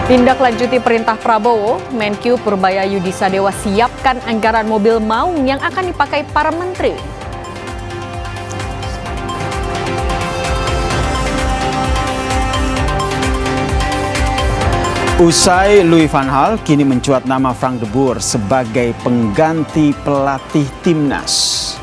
Tindaklanjuti perintah Prabowo, Menkyu Purbaya Yudisadewa siapkan anggaran mobil maung yang akan dipakai para menteri. Usai Louis van Gaal, kini mencuat nama Frank de Boer sebagai pengganti pelatih timnas.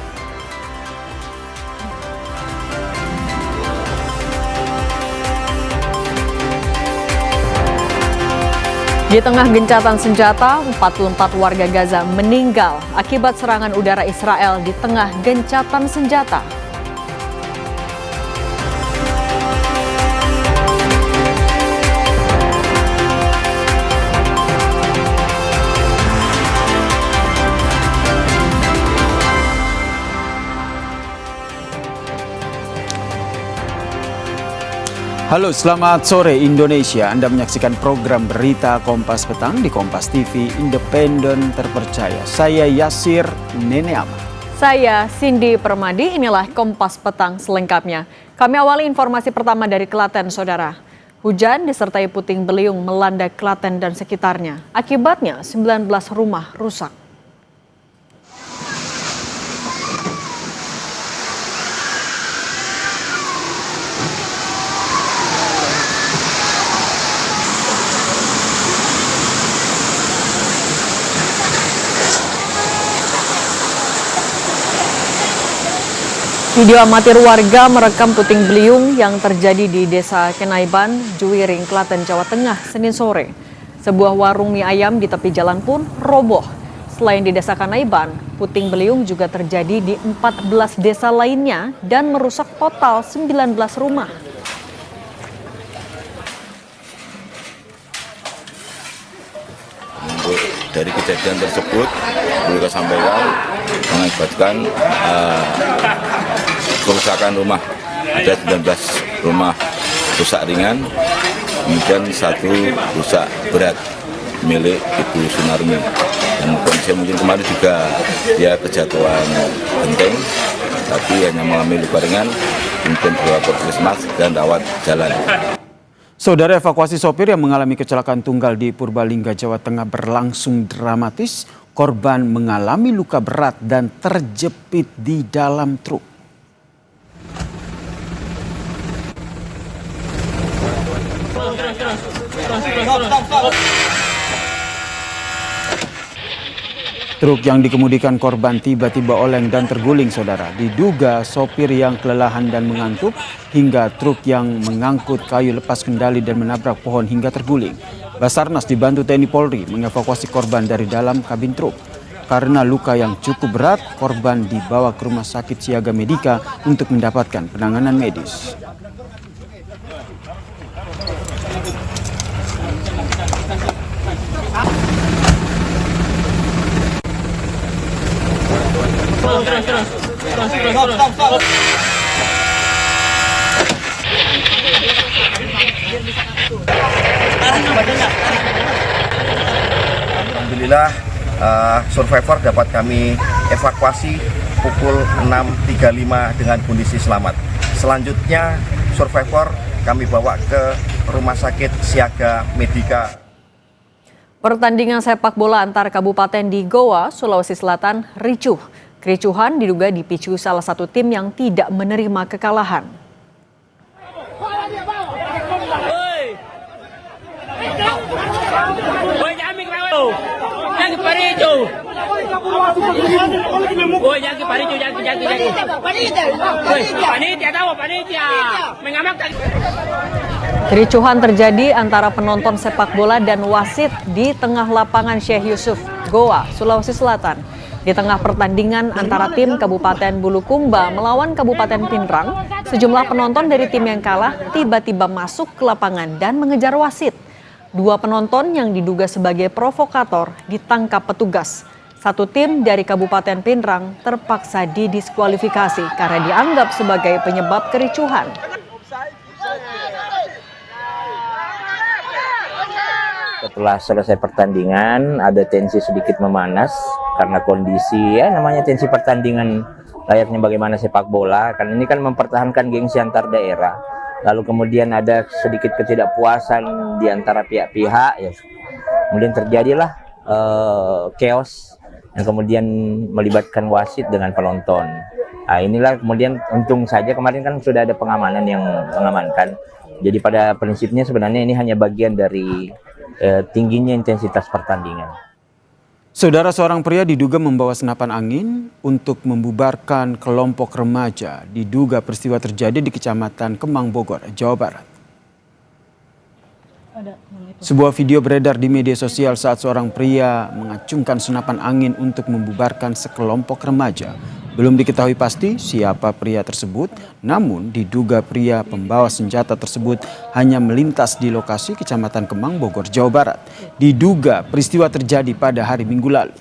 Di tengah gencatan senjata, 44 warga Gaza meninggal akibat serangan udara Israel di tengah gencatan senjata. Halo, selamat sore Indonesia. Anda menyaksikan program berita Kompas Petang di Kompas TV, independen terpercaya. Saya Yasir Neneama. Saya Cindy Permadi, inilah Kompas Petang selengkapnya. Kami awali informasi pertama dari Klaten, Saudara. Hujan disertai puting beliung melanda Klaten dan sekitarnya. Akibatnya 19 rumah rusak. Video amatir warga merekam puting beliung yang terjadi di Desa Kenaiban, Juwiring, Klaten, Jawa Tengah, Senin sore. Sebuah warung mie ayam di tepi jalan pun roboh. Selain di Desa Kenaiban, puting beliung juga terjadi di 14 desa lainnya dan merusak total 19 rumah. Dari kejadian tersebut, mereka sampaikan mengakibatkan kerusakan rumah. Ada 19 rumah rusak ringan, kemudian 1 rusak berat milik Ibu Sunarmi. Dan kondisi mungkin kemarin juga dia kejatuhan genteng, tapi hanya mengalami luka ringan, kemudian dibawa ke puskesmas dan rawat jalan. Saudara, evakuasi sopir yang mengalami kecelakaan tunggal di Purbalingga, Jawa Tengah berlangsung dramatis. Korban mengalami luka berat dan terjepit di dalam truk. Truk yang dikemudikan korban tiba-tiba oleng dan terguling, Saudara. Diduga sopir yang kelelahan dan mengantuk hingga truk yang mengangkut kayu lepas kendali dan menabrak pohon hingga terguling. Basarnas dibantu TNI Polri mengevakuasi korban dari dalam kabin truk. Karena luka yang cukup berat, korban dibawa ke Rumah Sakit Siaga Medika untuk mendapatkan penanganan medis. Alhamdulillah survivor dapat kami evakuasi pukul 6.35 dengan kondisi selamat. Selanjutnya survivor kami bawa ke Rumah Sakit Siaga Medika. Pertandingan sepak bola antar kabupaten di Goa, Sulawesi Selatan ricuh. Kericuhan diduga dipicu salah satu tim yang tidak menerima kekalahan. Kericuhan terjadi antara penonton sepak bola dan wasit di tengah lapangan Syekh Yusuf, Goa, Sulawesi Selatan. Di tengah pertandingan antara tim Kabupaten Bulukumba melawan Kabupaten Pinrang, sejumlah penonton dari tim yang kalah tiba-tiba masuk ke lapangan dan mengejar wasit. 2 penonton yang diduga sebagai provokator ditangkap petugas. 1 tim dari Kabupaten Pinrang terpaksa didiskualifikasi karena dianggap sebagai penyebab kericuhan. Setelah selesai pertandingan, ada tensi sedikit memanas karena kondisi namanya tensi pertandingan layaknya bagaimana sepak bola. Kan ini kan mempertahankan gengsi antar daerah. lalu kemudian ada sedikit ketidakpuasan di antara pihak-pihak, ya kemudian terjadilah chaos yang kemudian melibatkan wasit dengan penonton. Nah, inilah kemudian untung saja kemarin kan sudah ada pengamanan yang mengamankan. Jadi pada prinsipnya sebenarnya ini hanya bagian dari tingginya intensitas pertandingan. Saudara, seorang pria diduga membawa senapan angin untuk membubarkan kelompok remaja. Diduga peristiwa terjadi di Kecamatan Kemang, Bogor, Jawa Barat. Sebuah video beredar di media sosial saat seorang pria mengacungkan senapan angin untuk membubarkan sekelompok remaja. Belum diketahui pasti siapa pria tersebut, namun diduga pria pembawa senjata tersebut hanya melintas di lokasi Kecamatan Kemang, Bogor, Jawa Barat. Diduga peristiwa terjadi pada hari Minggu lalu.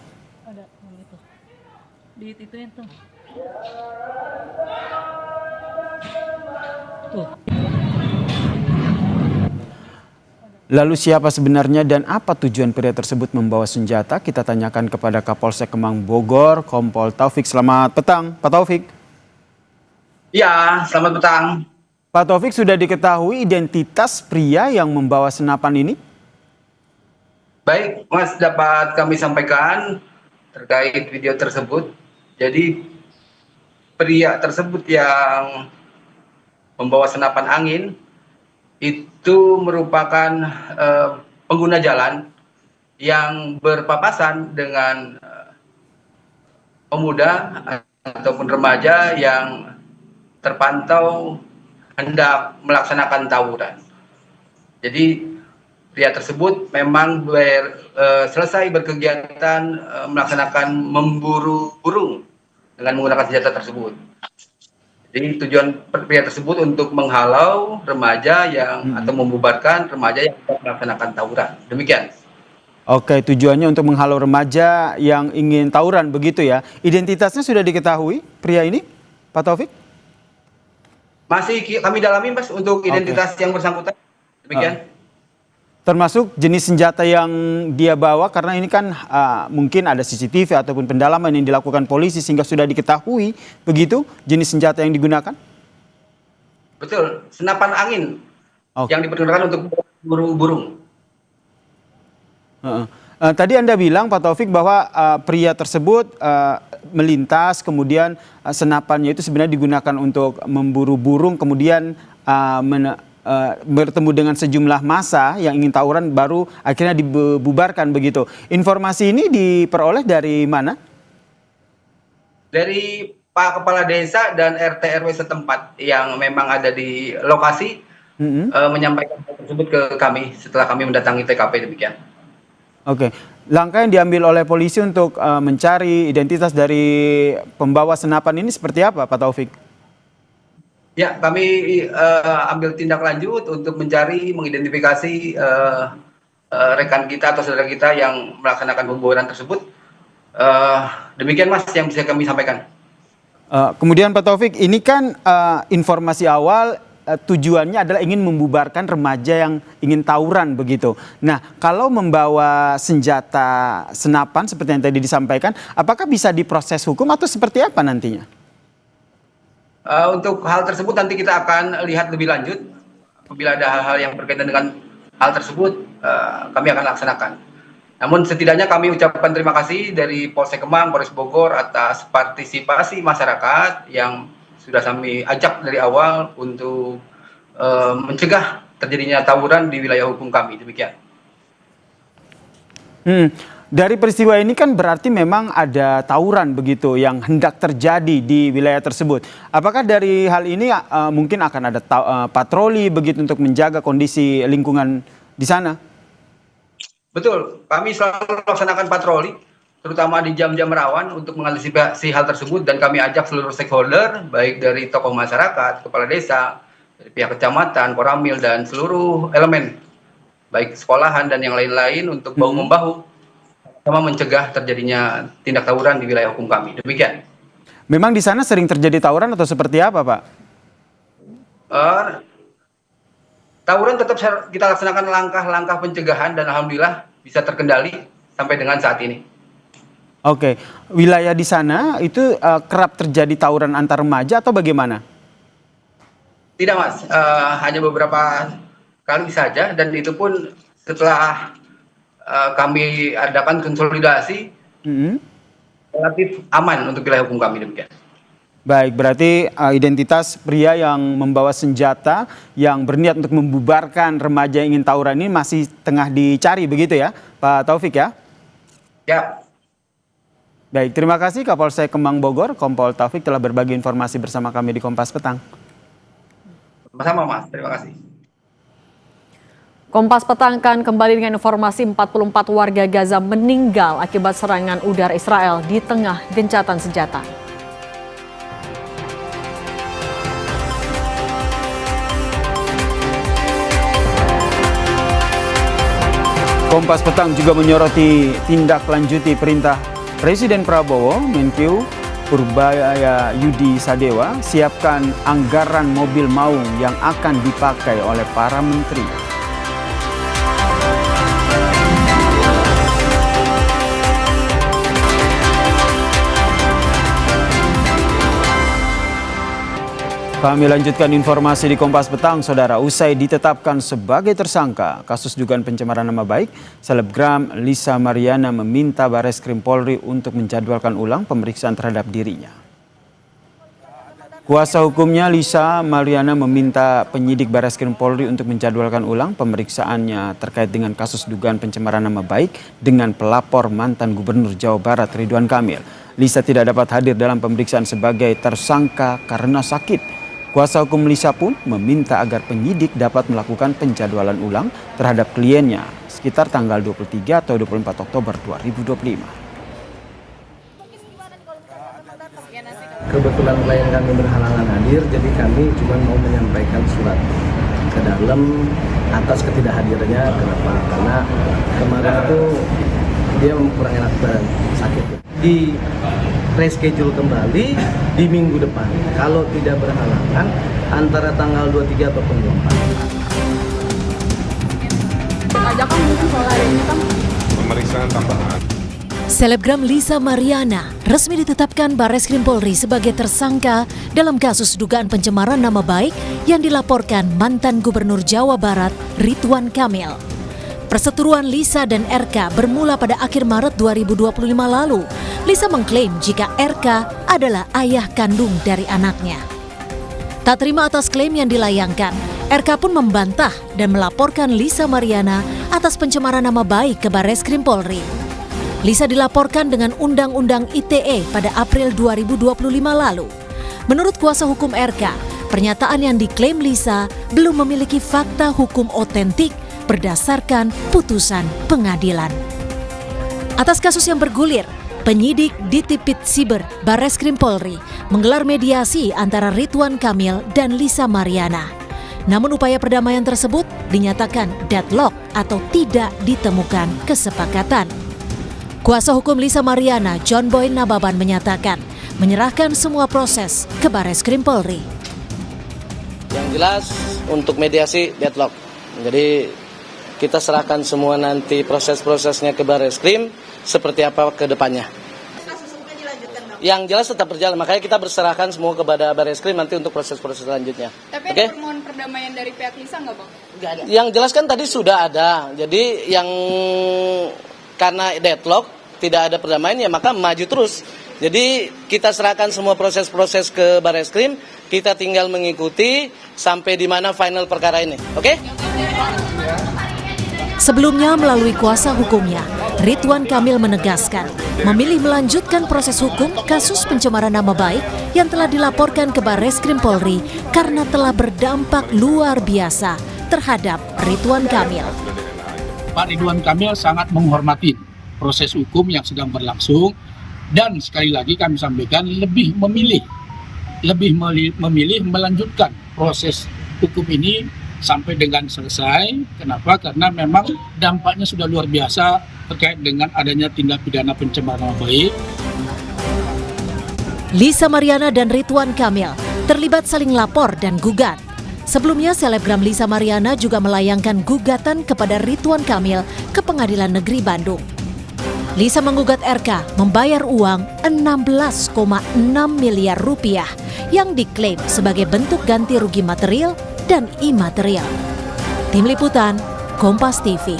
Lalu siapa sebenarnya dan apa tujuan pria tersebut membawa senjata? Kita tanyakan kepada Kapolsek Kemang, Bogor, Kompol Taufik. Selamat petang, Pak Taufik. Ya, selamat petang. Pak Taufik, sudah diketahui identitas pria yang membawa senapan ini? Baik, Mas, dapat kami sampaikan terkait video tersebut. Jadi, pria tersebut yang membawa senapan angin itu merupakan pengguna jalan yang berpapasan dengan pemuda ataupun remaja yang terpantau hendak melaksanakan tawuran. Jadi pria tersebut memang selesai berkegiatan melaksanakan memburu burung dengan menggunakan senjata tersebut. Jadi tujuan pria tersebut untuk menghalau remaja yang atau membubarkan remaja yang melaksanakan tawuran. Demikian. Oke, tujuannya untuk menghalau remaja yang ingin tawuran, begitu ya. Identitasnya sudah diketahui pria ini, Pak Taufik? Masih kami dalami, Mas, untuk identitas yang bersangkutan. Demikian. Termasuk jenis senjata yang dia bawa, karena ini kan mungkin ada CCTV ataupun pendalaman yang dilakukan polisi sehingga sudah diketahui begitu jenis senjata yang digunakan? Betul, senapan angin yang dipergunakan untuk memburu burung. Tadi Anda bilang, Pak Taufik, bahwa pria tersebut melintas, kemudian senapannya itu sebenarnya digunakan untuk memburu burung, kemudian bertemu dengan sejumlah massa yang ingin tawuran, baru akhirnya dibubarkan begitu. Informasi ini diperoleh dari mana? Dari Pak Kepala Desa dan RT RW setempat yang memang ada di lokasi menyampaikan hal tersebut ke kami setelah kami mendatangi TKP. Demikian. Oke, langkah yang diambil oleh polisi untuk mencari identitas dari pembawa senapan ini seperti apa, Pak Taufik? Ya, kami ambil tindak lanjut untuk mencari, mengidentifikasi rekan kita atau saudara kita yang melaksanakan pembubaran tersebut. Demikian, Mas, yang bisa kami sampaikan. Kemudian Pak Taufik, ini kan informasi awal tujuannya adalah ingin membubarkan remaja yang ingin tawuran begitu. Nah, kalau membawa senjata senapan seperti yang tadi disampaikan, apakah bisa diproses hukum atau seperti apa nantinya? Untuk hal tersebut nanti kita akan lihat lebih lanjut. Apabila ada hal-hal yang berkaitan dengan hal tersebut, kami akan laksanakan. Namun setidaknya kami ucapkan terima kasih dari Polsek Kemang, Polres Bogor atas partisipasi masyarakat yang sudah kami ajak dari awal untuk mencegah terjadinya tawuran di wilayah hukum kami. Demikian. Dari peristiwa ini kan berarti memang ada tawuran begitu yang hendak terjadi di wilayah tersebut. Apakah dari hal ini mungkin akan ada patroli begitu untuk menjaga kondisi lingkungan di sana? Betul, kami selalu melaksanakan patroli, terutama di jam-jam rawan untuk mengantisipasi hal tersebut, dan kami ajak seluruh stakeholder, baik dari tokoh masyarakat, kepala desa, dari pihak kecamatan, koramil, dan seluruh elemen, baik sekolahan dan yang lain-lain untuk bahu-membahu sama mencegah terjadinya tindak tawuran di wilayah hukum kami. Demikian. Memang di sana sering terjadi tawuran atau seperti apa, Pak? Tawuran tetap kita laksanakan langkah-langkah pencegahan dan alhamdulillah bisa terkendali sampai dengan saat ini. Oke, wilayah di sana itu kerap terjadi tawuran antar remaja atau bagaimana? Tidak Mas, hanya beberapa kali saja dan itu pun setelah kami adakan konsolidasi relatif aman untuk wilayah hukum kami demikian. Baik, berarti identitas pria yang membawa senjata yang berniat untuk membubarkan remaja yang ingin tawuran ini masih tengah dicari begitu ya, Pak Taufik ya? Ya. Baik, terima kasih Kapolsek Kemang Bogor, Kompol Taufik telah berbagi informasi bersama kami di Kompas Petang. Sama-sama Mas, terima kasih. Kompas Petang akan kembali dengan informasi 44 warga Gaza meninggal akibat serangan udara Israel di tengah gencatan senjata. Kompas Petang juga menyoroti tindak lanjuti perintah Presiden Prabowo, Menkyu Purbaya Yudi Sadewa, siapkan anggaran mobil maung yang akan dipakai oleh para menteri. Kami lanjutkan informasi di Kompas Petang, Saudara. Usai ditetapkan sebagai tersangka kasus dugaan pencemaran nama baik, selebgram Lisa Mariana meminta Bareskrim Polri untuk menjadwalkan ulang pemeriksaan terhadap dirinya. Kuasa hukumnya Lisa Mariana meminta penyidik Bareskrim Polri untuk menjadwalkan ulang pemeriksaannya terkait dengan kasus dugaan pencemaran nama baik dengan pelapor mantan Gubernur Jawa Barat Ridwan Kamil. Lisa tidak dapat hadir dalam pemeriksaan sebagai tersangka karena sakit. Kuasa hukum Lisa pun meminta agar penyidik dapat melakukan penjadwalan ulang terhadap kliennya sekitar tanggal 23 atau 24 Oktober 2025. Kebetulan klien kami berhalangan hadir, jadi kami cuma mau menyampaikan surat ke dalam atas ketidakhadirannya. Kenapa? Karena kemarin itu dia kurang enak badan, sakit. Di reschedule kembali di minggu depan. Kalau tidak berhalangan antara tanggal 23 atau 24. Ajakan mungkin soal hari ini kan pemeriksaan tambahan. Selebgram Lisa Mariana resmi ditetapkan Bareskrim Polri sebagai tersangka dalam kasus dugaan pencemaran nama baik yang dilaporkan mantan Gubernur Jawa Barat Ridwan Kamil. Perseteruan Lisa dan RK bermula pada akhir Maret 2025 lalu. Lisa mengklaim jika RK adalah ayah kandung dari anaknya. Tak terima atas klaim yang dilayangkan, RK pun membantah dan melaporkan Lisa Mariana atas pencemaran nama baik ke Bareskrim Polri. Lisa dilaporkan dengan Undang-Undang ITE pada April 2025 lalu. Menurut kuasa hukum RK, pernyataan yang diklaim Lisa belum memiliki fakta hukum otentik berdasarkan putusan pengadilan. Atas kasus yang bergulir, penyidik Ditipit Siber Bareskrim Polri menggelar mediasi antara Ridwan Kamil dan Lisa Mariana. Namun upaya perdamaian tersebut dinyatakan deadlock atau tidak ditemukan kesepakatan. Kuasa hukum Lisa Mariana, John Boy Nababan menyatakan menyerahkan semua proses ke Bareskrim Polri. Yang jelas untuk mediasi deadlock. Jadi kita serahkan semua nanti proses-prosesnya ke Bareskrim seperti apa ke depannya. Kasus hukumnya dilanjutkan, Bang? Yang jelas tetap berjalan, makanya kita berserahkan semua kepada Bareskrim nanti untuk proses-proses selanjutnya. Tapi ada permohonan perdamaian dari pihak Lisa nggak, Bang? Nggak ada. Yang jelas kan tadi sudah ada, jadi yang karena deadlock tidak ada perdamaian ya maka maju terus. Jadi kita serahkan semua proses-proses ke Bareskrim, kita tinggal mengikuti sampai di mana final perkara ini, oke? Sebelumnya melalui kuasa hukumnya, Ridwan Kamil menegaskan memilih melanjutkan proses hukum kasus pencemaran nama baik yang telah dilaporkan ke Bareskrim Polri karena telah berdampak luar biasa terhadap Ridwan Kamil. Pak Ridwan Kamil sangat menghormati proses hukum yang sedang berlangsung dan sekali lagi kami sampaikan lebih memilih melanjutkan proses hukum ini sampai dengan selesai. Kenapa? Karena memang dampaknya sudah luar biasa terkait dengan adanya tindak pidana pencemaran nama baik. Lisa Mariana dan Ridwan Kamil terlibat saling lapor dan gugat. Sebelumnya selebgram Lisa Mariana juga melayangkan gugatan kepada Ridwan Kamil ke Pengadilan Negeri Bandung. Lisa menggugat RK membayar uang 16,6 miliar rupiah yang diklaim sebagai bentuk ganti rugi material dan imaterial. Tim Liputan, Kompas TV.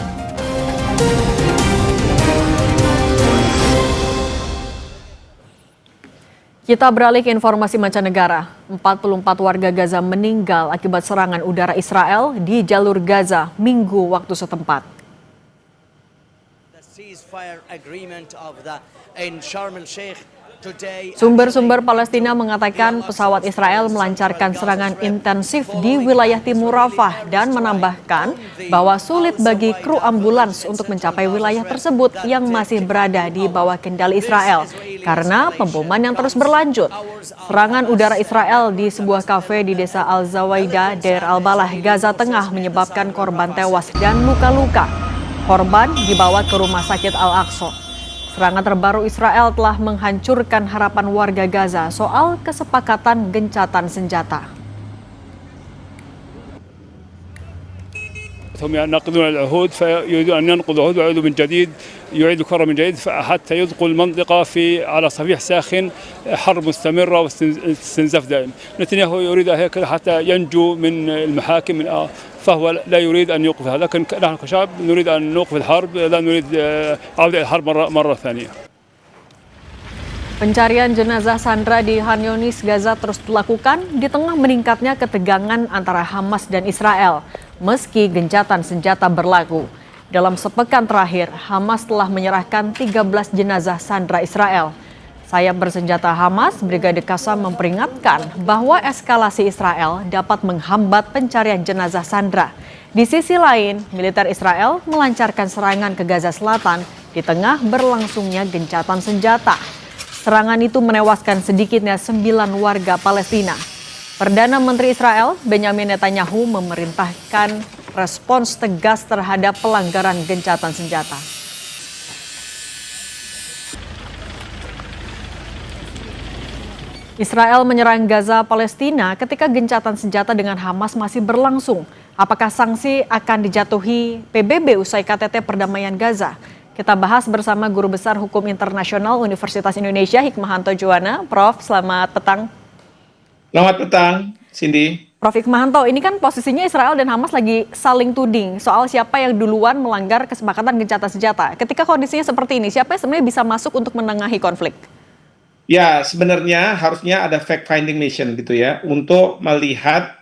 Kita beralih ke informasi mancanegara. 44 warga Gaza meninggal akibat serangan udara Israel di jalur Gaza Minggu waktu setempat. Sumber-sumber Palestina mengatakan pesawat Israel melancarkan serangan intensif di wilayah timur Rafah dan menambahkan bahwa sulit bagi kru ambulans untuk mencapai wilayah tersebut yang masih berada di bawah kendali Israel karena pemboman yang terus berlanjut. Serangan udara Israel di sebuah kafe di desa Al-Zawaida, Deir al-Balah, Gaza Tengah menyebabkan korban tewas dan luka-luka. Korban dibawa ke rumah sakit Al-Aqsa. Serangan terbaru Israel telah menghancurkan harapan warga Gaza soal kesepakatan gencatan senjata. هم يناقضون العهود فيريدون أن ينقضوا العهود ويعيدوا من جديد يعيدوا الكرة من جديد حتى يدخل المنطقة على صفيح ساخن حرب مستمرة واستنزاف دائم. نتنياهو يريد هيك حتى ينجو من المحاكم فهو لا يريد أن يوقف هذا، لكن نحن كشعب نريد أن نوقف الحرب، لا نريد عودة الحرب مرة ثانية. Pencarian jenazah sandera di Khan Younis, Gaza terus dilakukan di tengah meningkatnya ketegangan antara Hamas dan Israel, meski gencatan senjata berlaku. Dalam sepekan terakhir, Hamas telah menyerahkan 13 jenazah sandera Israel. Sayap bersenjata Hamas, Brigade Qassam memperingatkan bahwa eskalasi Israel dapat menghambat pencarian jenazah sandera. Di sisi lain, militer Israel melancarkan serangan ke Gaza Selatan di tengah berlangsungnya gencatan senjata. Serangan itu menewaskan sedikitnya 9 warga Palestina. Perdana Menteri Israel, Benjamin Netanyahu, memerintahkan respons tegas terhadap pelanggaran gencatan senjata. Israel menyerang Gaza, Palestina ketika gencatan senjata dengan Hamas masih berlangsung. Apakah sanksi akan dijatuhi PBB usai KTT perdamaian Gaza? Kita bahas bersama Guru Besar Hukum Internasional Universitas Indonesia, Hikmahanto Juwana. Prof, selamat petang. Selamat petang, Cindy. Prof Hikmahanto, ini kan posisinya Israel dan Hamas lagi saling tuding soal siapa yang duluan melanggar kesepakatan gencatan senjata. Ketika kondisinya seperti ini, siapa yang sebenarnya bisa masuk untuk menengahi konflik? Ya, sebenarnya harusnya ada fact-finding mission gitu ya, untuk melihat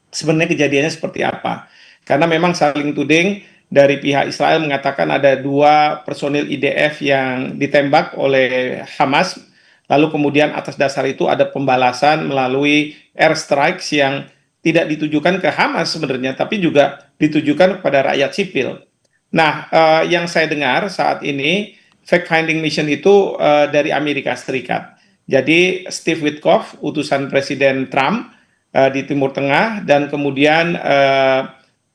sebenarnya kejadiannya seperti apa. Karena memang saling tuding. Dari pihak Israel mengatakan ada 2 personil IDF yang ditembak oleh Hamas, lalu kemudian atas dasar itu ada pembalasan melalui airstrikes yang tidak ditujukan ke Hamas sebenarnya, tapi juga ditujukan kepada rakyat sipil. Nah, yang saya dengar saat ini, fact-finding mission itu dari Amerika Serikat. Jadi Steve Witkoff, utusan Presiden Trump di Timur Tengah, dan kemudian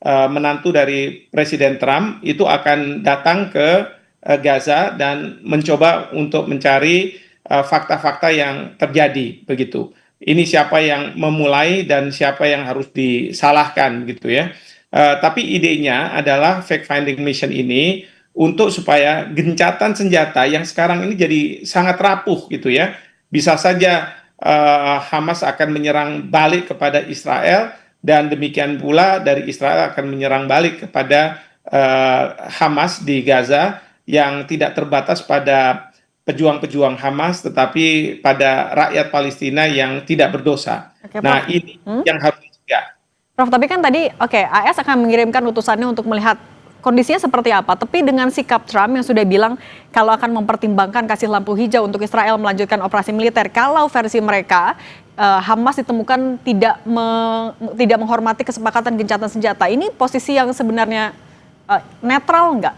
menantu dari Presiden Trump itu akan datang ke Gaza dan mencoba untuk mencari fakta-fakta yang terjadi begitu. Ini siapa yang memulai dan siapa yang harus disalahkan gitu ya. Tapi idenya adalah fact-finding mission ini untuk supaya gencatan senjata yang sekarang ini jadi sangat rapuh gitu ya. Bisa saja Hamas akan menyerang balik kepada Israel, dan demikian pula dari Israel akan menyerang balik kepada Hamas di Gaza yang tidak terbatas pada pejuang-pejuang Hamas, tetapi pada rakyat Palestina yang tidak berdosa. Oke, nah, ini yang harus dicegah. Prof, tapi kan tadi, AS akan mengirimkan utusannya untuk melihat kondisinya seperti apa. Tapi dengan sikap Trump yang sudah bilang kalau akan mempertimbangkan kasih lampu hijau untuk Israel melanjutkan operasi militer, kalau versi mereka Hamas ditemukan tidak menghormati kesepakatan gencatan senjata. Ini posisi yang sebenarnya netral nggak?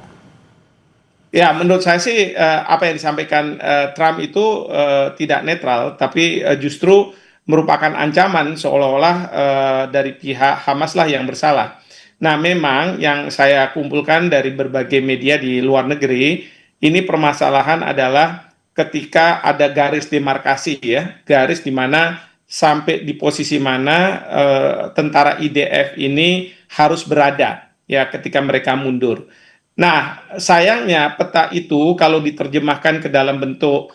Ya, menurut saya sih apa yang disampaikan Trump itu tidak netral, tapi justru merupakan ancaman seolah-olah dari pihak Hamas lah yang bersalah. Nah, memang yang saya kumpulkan dari berbagai media di luar negeri, ini permasalahan adalah ketika ada garis demarkasi ya, garis di mana sampai di posisi mana tentara IDF ini harus berada ya ketika mereka mundur. Nah, sayangnya peta itu kalau diterjemahkan ke dalam bentuk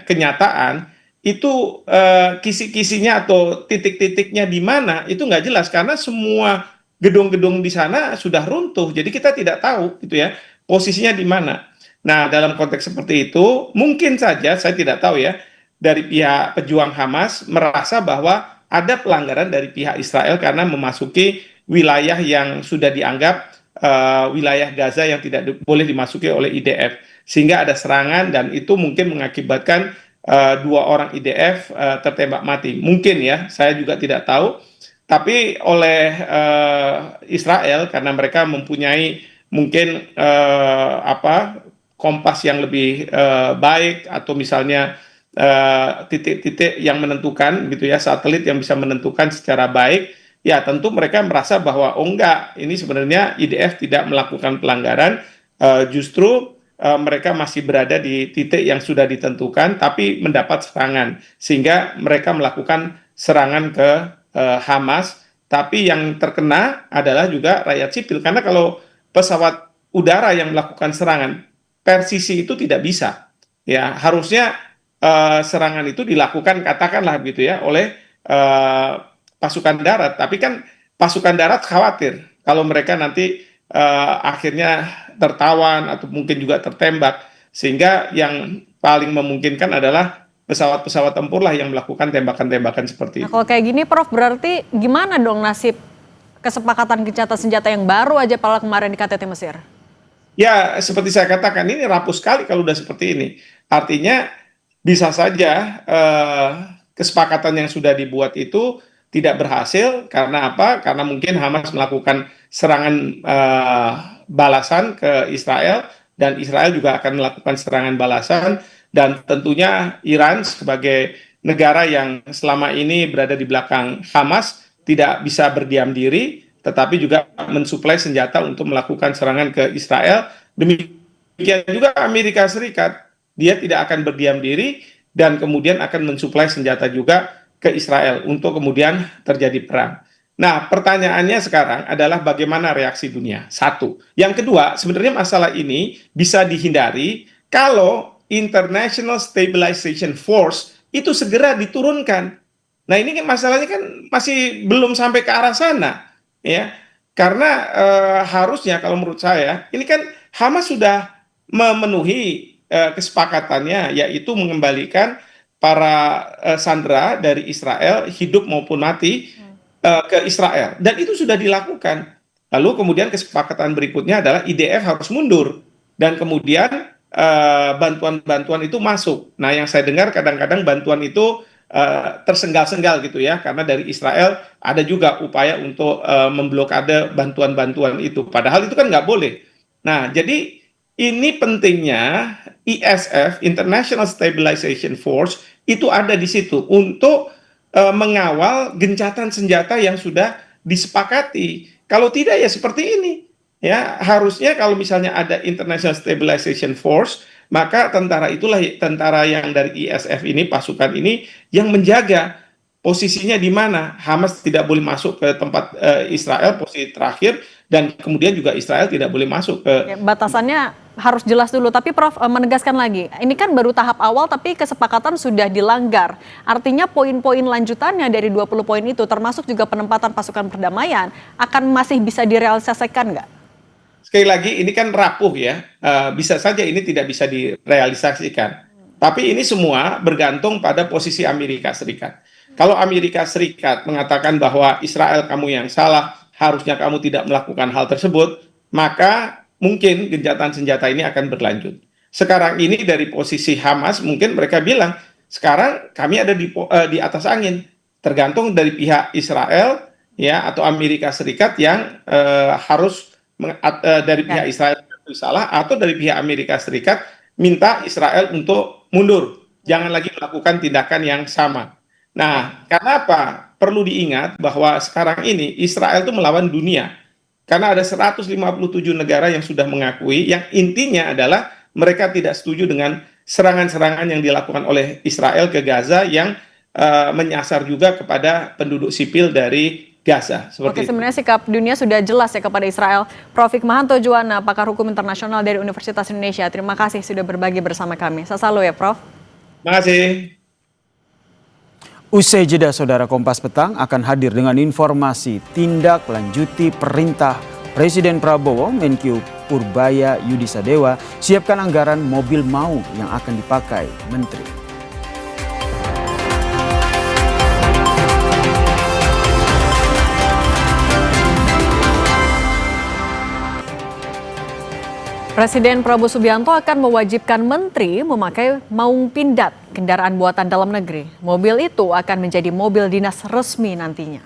kenyataan, itu kisi-kisinya atau titik-titiknya di mana itu nggak jelas karena semua gedung-gedung di sana sudah runtuh. Jadi kita tidak tahu gitu ya posisinya di mana. Nah, dalam konteks seperti itu, mungkin saja saya tidak tahu ya dari pihak pejuang Hamas merasa bahwa ada pelanggaran dari pihak Israel karena memasuki wilayah yang sudah dianggap wilayah Gaza yang tidak boleh dimasuki oleh IDF, sehingga ada serangan dan itu mungkin mengakibatkan 2 orang IDF tertembak mati. Mungkin ya, saya juga tidak tahu. Tapi oleh Israel karena mereka mempunyai mungkin kompas yang lebih baik atau misalnya titik-titik yang menentukan gitu ya, satelit yang bisa menentukan secara baik. Ya tentu mereka merasa bahwa enggak, ini sebenarnya IDF tidak melakukan pelanggaran, justru mereka masih berada di titik yang sudah ditentukan tapi mendapat serangan, sehingga mereka melakukan serangan ke Hamas, tapi yang terkena adalah juga rakyat sipil, karena kalau pesawat udara yang melakukan serangan, persisi itu tidak bisa, ya harusnya serangan itu dilakukan katakanlah gitu ya oleh pasukan darat, tapi kan pasukan darat khawatir kalau mereka nanti akhirnya tertawan atau mungkin juga tertembak, sehingga yang paling memungkinkan adalah pesawat-pesawat tempur lah yang melakukan tembakan-tembakan seperti itu. Nah, kalau kayak gini Prof, berarti gimana dong nasib kesepakatan gencatan senjata yang baru aja pala kemarin di KTT Mesir? Ya, seperti saya katakan, ini rapuh sekali kalau udah seperti ini. Artinya bisa saja kesepakatan yang sudah dibuat itu tidak berhasil. Karena apa? Karena mungkin Hamas melakukan serangan balasan ke Israel, dan Israel juga akan melakukan serangan balasan, dan tentunya Iran sebagai negara yang selama ini berada di belakang Hamas tidak bisa berdiam diri, tetapi juga mensuplai senjata untuk melakukan serangan ke Israel. Demikian juga Amerika Serikat, dia tidak akan berdiam diri dan kemudian akan mensuplai senjata juga ke Israel untuk kemudian terjadi perang. Nah, pertanyaannya sekarang adalah bagaimana reaksi dunia? Satu. Yang kedua, sebenarnya masalah ini bisa dihindari kalau International Stabilization Force itu segera diturunkan. Nah, ini kan masalahnya kan masih belum sampai ke arah sana, ya. Karena harusnya kalau menurut saya, ini kan Hamas sudah memenuhi kesepakatannya, yaitu mengembalikan para sandera dari Israel, hidup maupun mati, ke Israel, dan itu sudah dilakukan. Lalu kemudian kesepakatan berikutnya adalah IDF harus mundur, dan kemudian bantuan-bantuan itu masuk. Nah, yang saya dengar kadang-kadang bantuan itu tersengal-sengal gitu ya, karena dari Israel ada juga upaya untuk memblokade bantuan-bantuan itu, padahal itu kan nggak boleh. Nah, jadi ini pentingnya ISF, International Stabilization Force, itu ada di situ untuk mengawal gencatan senjata yang sudah disepakati. Kalau tidak ya seperti ini. Ya, harusnya kalau misalnya ada International Stabilization Force, maka tentara itulah tentara yang dari ISF ini, pasukan ini yang menjaga posisinya di mana Hamas tidak boleh masuk ke tempat Israel, posisi terakhir, dan kemudian juga Israel tidak boleh masuk ke... Ya, batasannya harus jelas dulu, tapi Prof menegaskan lagi, ini kan baru tahap awal tapi kesepakatan sudah dilanggar. Artinya poin-poin lanjutannya dari 20 poin itu, termasuk juga penempatan pasukan perdamaian, akan masih bisa direalisasikan nggak? Sekali lagi, ini kan rapuh ya, bisa saja ini tidak bisa direalisasikan. Tapi ini semua bergantung pada posisi Amerika Serikat. Kalau Amerika Serikat mengatakan bahwa Israel kamu yang salah, harusnya kamu tidak melakukan hal tersebut, maka mungkin gencatan senjata ini akan berlanjut. Sekarang ini dari posisi Hamas, mungkin mereka bilang, sekarang kami ada di atas angin. Tergantung dari pihak Israel ya atau Amerika Serikat yang harus dari pihak Israel salah, atau dari pihak Amerika Serikat minta Israel untuk mundur. Jangan lagi melakukan tindakan yang sama. Nah, karena apa? Perlu diingat bahwa sekarang ini Israel itu melawan dunia. Karena ada 157 negara yang sudah mengakui, yang intinya adalah mereka tidak setuju dengan serangan-serangan yang dilakukan oleh Israel ke Gaza yang menyasar juga kepada penduduk sipil dari biasa Oke, seperti itu. sebenarnya sikap dunia sudah jelas ya kepada Israel. Prof. Hikmahanto Juwana, pakar hukum internasional dari Universitas Indonesia. Terima kasih sudah berbagi bersama kami. Saya selalu ya, Prof. Terima kasih. Usai jeda, Saudara, Kompas Petang akan hadir dengan informasi tindak lanjuti perintah Presiden Prabowo, Menkyu Purbaya Yudisadewa, siapkan anggaran mobil maung yang akan dipakai Menteri. Presiden Prabowo Subianto akan mewajibkan menteri memakai maung pindad, kendaraan buatan dalam negeri. Mobil itu akan menjadi mobil dinas resmi nantinya.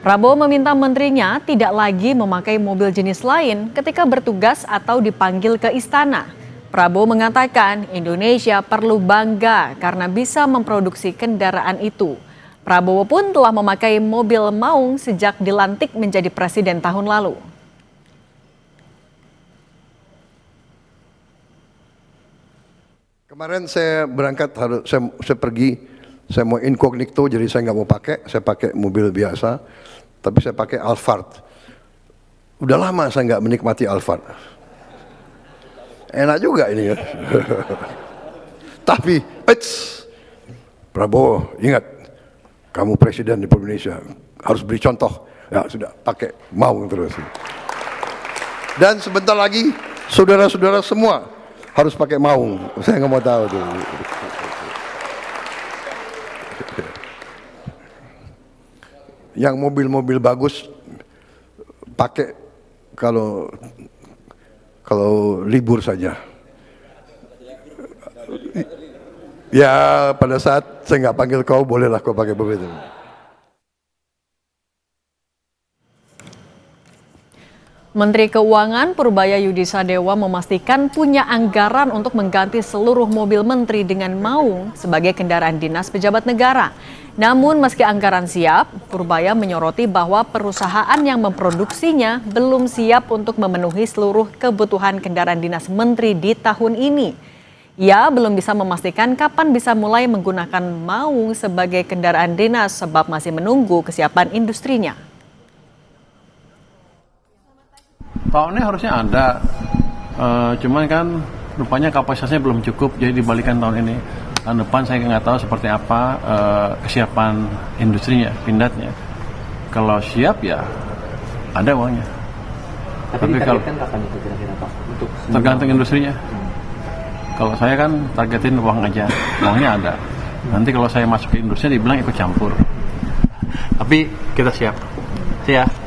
Prabowo meminta menterinya tidak lagi memakai mobil jenis lain ketika bertugas atau dipanggil ke istana. Prabowo mengatakan Indonesia perlu bangga karena bisa memproduksi kendaraan itu. Prabowo pun telah memakai mobil maung sejak dilantik menjadi presiden tahun lalu. Kemarin saya berangkat, saya pergi, saya mau incognito, jadi saya nggak mau pakai, saya pakai mobil biasa, tapi saya pakai Alphard. Udah lama saya nggak menikmati Alphard. Enak juga ini ya. Tapi, Prabowo, ingat, kamu presiden di Indonesia, harus beri contoh. Ya sudah, pakai maung terus. Dan sebentar lagi, saudara-saudara semua harus pakai maung. Saya nggak mau tahu tuh. Yang mobil-mobil bagus pakai kalau libur saja. Ya pada saat saya nggak panggil kau, bolehlah kau pakai mobil itu. Menteri Keuangan Purbaya Yudisadewa memastikan punya anggaran untuk mengganti seluruh mobil menteri dengan maung sebagai kendaraan dinas pejabat negara. Namun meski anggaran siap, Purbaya menyoroti bahwa perusahaan yang memproduksinya belum siap untuk memenuhi seluruh kebutuhan kendaraan dinas menteri di tahun ini. Ia belum bisa memastikan kapan bisa mulai menggunakan maung sebagai kendaraan dinas sebab masih menunggu kesiapan industrinya. Tahun ini harusnya ada, cuman kan rupanya kapasitasnya belum cukup, jadi dibalikan tahun ini. Tahun depan saya nggak tahu seperti apa kesiapan industrinya, pindadnya. Kalau siap ya ada uangnya. Tapi kalau kapan itu kira-kira Pak? Untuk tergantung industrinya. Kalau saya kan targetin uang aja, uangnya ada. Nanti kalau saya masuk ke industri dibilang ikut campur. Tapi kita siap. Siap.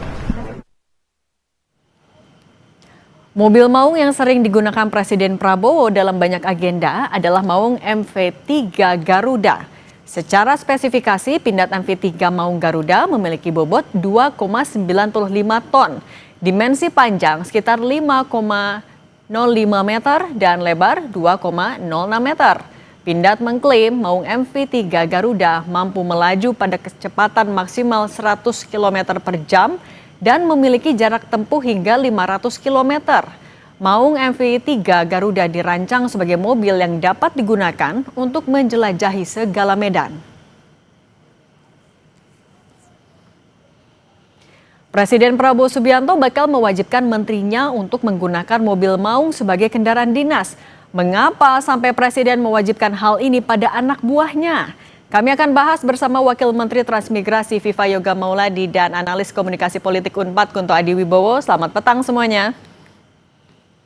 Mobil maung yang sering digunakan Presiden Prabowo dalam banyak agenda adalah maung MV3 Garuda. Secara spesifikasi, pindad MV3 maung Garuda memiliki bobot 2,95 ton, dimensi panjang sekitar 5,05 meter dan lebar 2,06 meter. Pindad mengklaim maung MV3 Garuda mampu melaju pada kecepatan maksimal 100 km per jam dan memiliki jarak tempuh hingga 500 km. Maung MV3 Garuda dirancang sebagai mobil yang dapat digunakan untuk menjelajahi segala medan. Presiden Prabowo Subianto bakal mewajibkan menterinya untuk menggunakan mobil maung sebagai kendaraan dinas. Mengapa sampai Presiden mewajibkan hal ini pada anak buahnya? Kami akan bahas bersama Wakil Menteri Transmigrasi Viva Yoga Mauladi dan analis komunikasi politik Unpad Kunto Adiwibowo. Selamat petang semuanya.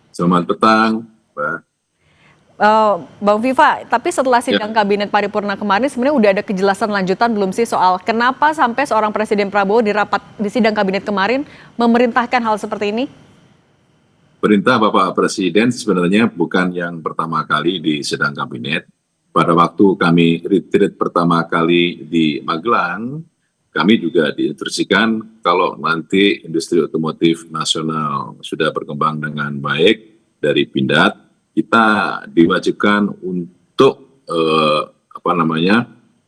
Selamat petang, Mbak. Bang Viva, tapi setelah sidang Kabinet Paripurna kemarin sebenarnya udah ada kejelasan lanjutan belum sih soal kenapa sampai seorang Presiden Prabowo di sidang Kabinet kemarin memerintahkan hal seperti ini? Perintah Bapak Presiden sebenarnya bukan yang pertama kali di sidang Kabinet. Pada waktu kami retreat pertama kali di Magelang, kami juga diinstruksikan kalau nanti industri otomotif nasional sudah berkembang dengan baik dari pindad, kita diwajibkan untuk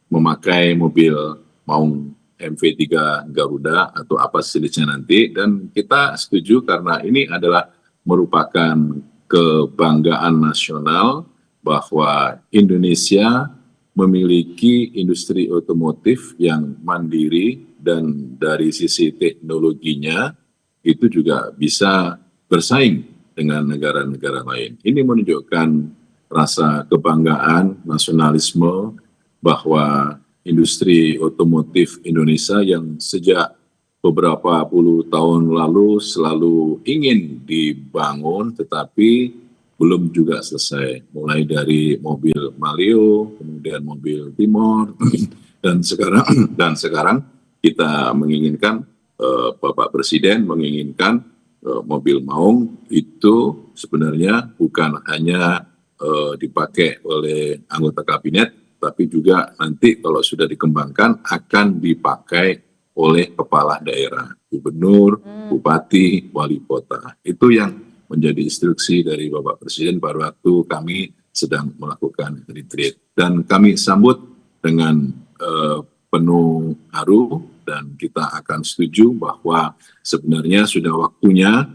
memakai mobil maung MV3 Garuda atau apa sejenisnya nanti, dan kita setuju karena ini adalah merupakan kebanggaan nasional bahwa Indonesia memiliki industri otomotif yang mandiri dan dari sisi teknologinya itu juga bisa bersaing dengan negara-negara lain. Ini menunjukkan rasa kebanggaan, nasionalisme bahwa industri otomotif Indonesia yang sejak beberapa puluh tahun lalu selalu ingin dibangun tetapi belum juga selesai, mulai dari mobil Malio, kemudian mobil Timor, dan sekarang kita menginginkan Bapak Presiden menginginkan mobil Maung itu sebenarnya bukan hanya dipakai oleh anggota kabinet, tapi juga nanti kalau sudah dikembangkan akan dipakai oleh kepala daerah, gubernur, bupati, wali kota. Itu yang menjadi instruksi dari Bapak Presiden pada waktu kami sedang melakukan retreat. Dan kami sambut dengan penuh haru dan kita akan setuju bahwa sebenarnya sudah waktunya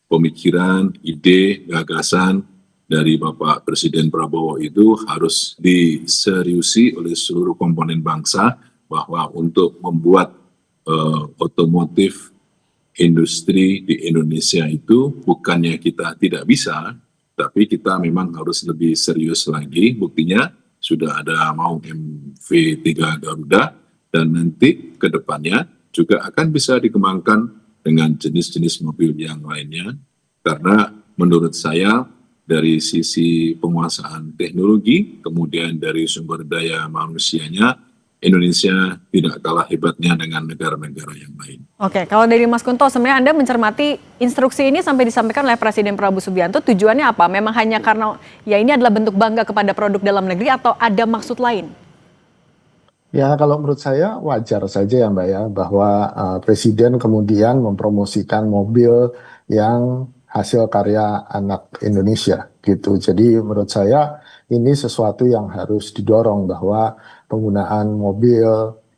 pemikiran, ide, gagasan dari Bapak Presiden Prabowo itu harus diseriusi oleh seluruh komponen bangsa bahwa untuk membuat otomotif industri di Indonesia itu bukannya kita tidak bisa, tapi kita memang harus lebih serius lagi. Buktinya sudah ada Maung MV3 Garuda dan nanti ke depannya juga akan bisa dikembangkan dengan jenis-jenis mobil yang lainnya. Karena menurut saya dari sisi penguasaan teknologi, kemudian dari sumber daya manusianya, Indonesia tidak kalah hebatnya dengan negara-negara yang lain. Oke, kalau dari Mas Kunto, sebenarnya Anda mencermati instruksi ini sampai disampaikan oleh Presiden Prabowo Subianto, tujuannya apa? Memang hanya karena ya ini adalah bentuk bangga kepada produk dalam negeri atau ada maksud lain? Ya, kalau menurut saya wajar saja ya Mbak ya, bahwa Presiden kemudian mempromosikan mobil yang hasil karya anak Indonesia gitu. Jadi menurut saya ini sesuatu yang harus didorong bahwa penggunaan mobil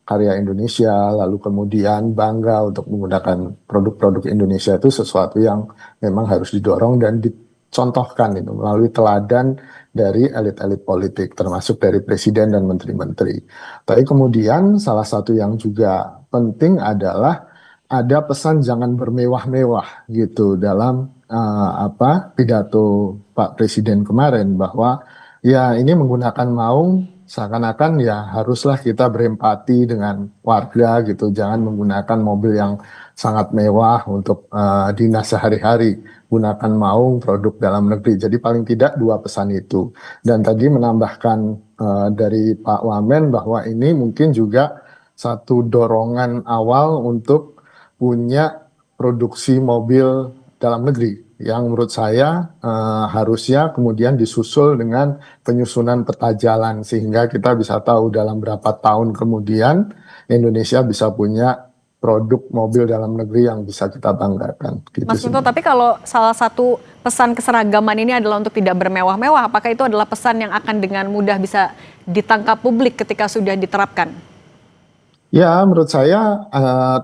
karya Indonesia, lalu kemudian bangga untuk menggunakan produk-produk Indonesia itu sesuatu yang memang harus didorong dan dicontohkan itu melalui teladan dari elit-elit politik, termasuk dari Presiden dan Menteri-Menteri. Tapi kemudian salah satu yang juga penting adalah ada pesan jangan bermewah-mewah gitu dalam pidato Pak Presiden kemarin bahwa ya ini menggunakan Maung seakan-akan ya haruslah kita berempati dengan warga gitu, jangan menggunakan mobil yang sangat mewah untuk dinas sehari-hari, gunakan Maung produk dalam negeri. Jadi paling tidak dua pesan itu. Dan tadi menambahkan dari Pak Wamen bahwa ini mungkin juga satu dorongan awal untuk punya produksi mobil dalam negeri yang menurut saya harusnya kemudian disusul dengan penyusunan peta jalan sehingga kita bisa tahu dalam berapa tahun kemudian Indonesia bisa punya produk mobil dalam negeri yang bisa kita banggakan. Gitu. Mas Kunto, tapi kalau salah satu pesan keseragaman ini adalah untuk tidak bermewah-mewah, apakah itu adalah pesan yang akan dengan mudah bisa ditangkap publik ketika sudah diterapkan? Ya, menurut saya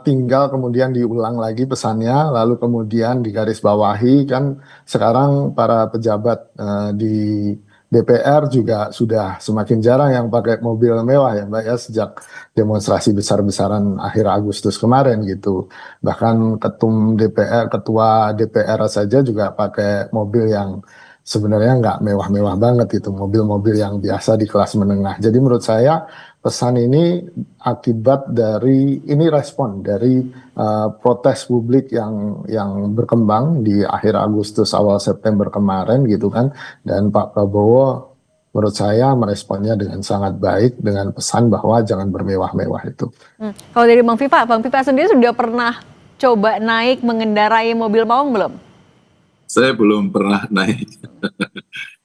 tinggal kemudian diulang lagi pesannya, lalu kemudian digarisbawahi kan sekarang para pejabat di DPR juga sudah semakin jarang yang pakai mobil mewah ya Mbak ya sejak demonstrasi besar-besaran akhir Agustus kemarin gitu. Bahkan ketua DPR saja juga pakai mobil yang sebenarnya nggak mewah-mewah banget itu, mobil-mobil yang biasa di kelas menengah. Jadi menurut saya pesan ini akibat dari ini respon dari protes publik yang berkembang di akhir Agustus awal September kemarin gitu kan, dan Pak Prabowo menurut saya meresponnya dengan sangat baik dengan pesan bahwa jangan bermewah-mewah itu. Kalau dari Bang Pipa sendiri sudah pernah coba naik mengendarai mobil Maung belum? Saya belum pernah naik.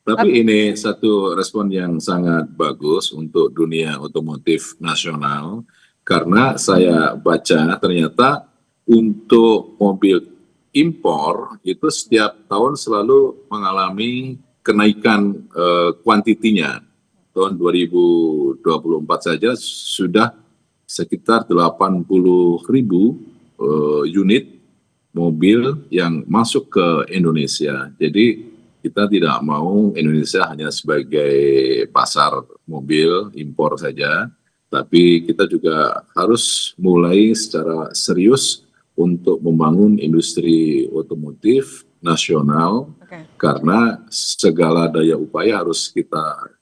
Tapi ini satu respon yang sangat bagus untuk dunia otomotif nasional, karena saya baca ternyata untuk mobil impor itu setiap tahun selalu mengalami kenaikan kuantitinya. Tahun 2024 saja sudah sekitar 80.000 unit mobil yang masuk ke Indonesia. Jadi kita tidak mau Indonesia hanya sebagai pasar mobil impor saja, tapi kita juga harus mulai secara serius untuk membangun industri otomotif nasional, karena segala daya upaya harus kita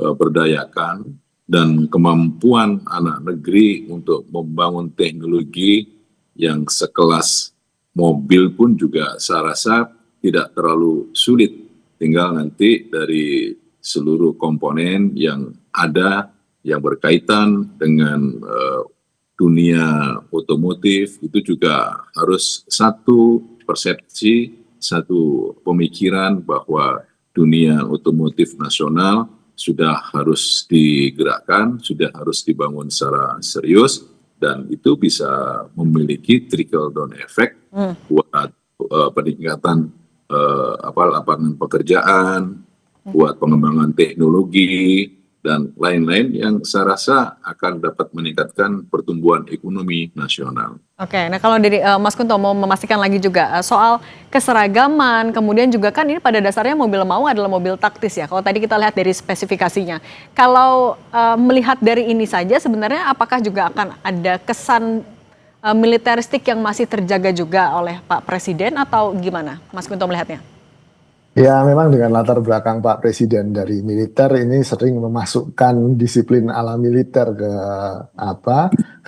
berdayakan, dan kemampuan anak negeri untuk membangun teknologi yang sekelas mobil pun juga saya rasa tidak terlalu sulit. Tinggal nanti dari seluruh komponen yang ada yang berkaitan dengan dunia otomotif itu juga harus satu persepsi, satu pemikiran bahwa dunia otomotif nasional sudah harus digerakkan, sudah harus dibangun secara serius, dan itu bisa memiliki trickle down effect buat peningkatan lapangan pekerjaan, buat pengembangan teknologi, dan lain-lain yang saya rasa akan dapat meningkatkan pertumbuhan ekonomi nasional. Oke, nah kalau dari Mas Kunto mau memastikan lagi juga soal keseragaman, kemudian juga kan ini pada dasarnya mobil Maung adalah mobil taktis ya, kalau tadi kita lihat dari spesifikasinya. Kalau melihat dari ini saja sebenarnya apakah juga akan ada kesan militeristik yang masih terjaga juga oleh Pak Presiden atau gimana Mas Kunto melihatnya? Ya, memang dengan latar belakang Pak Presiden dari militer ini sering memasukkan disiplin ala militer ke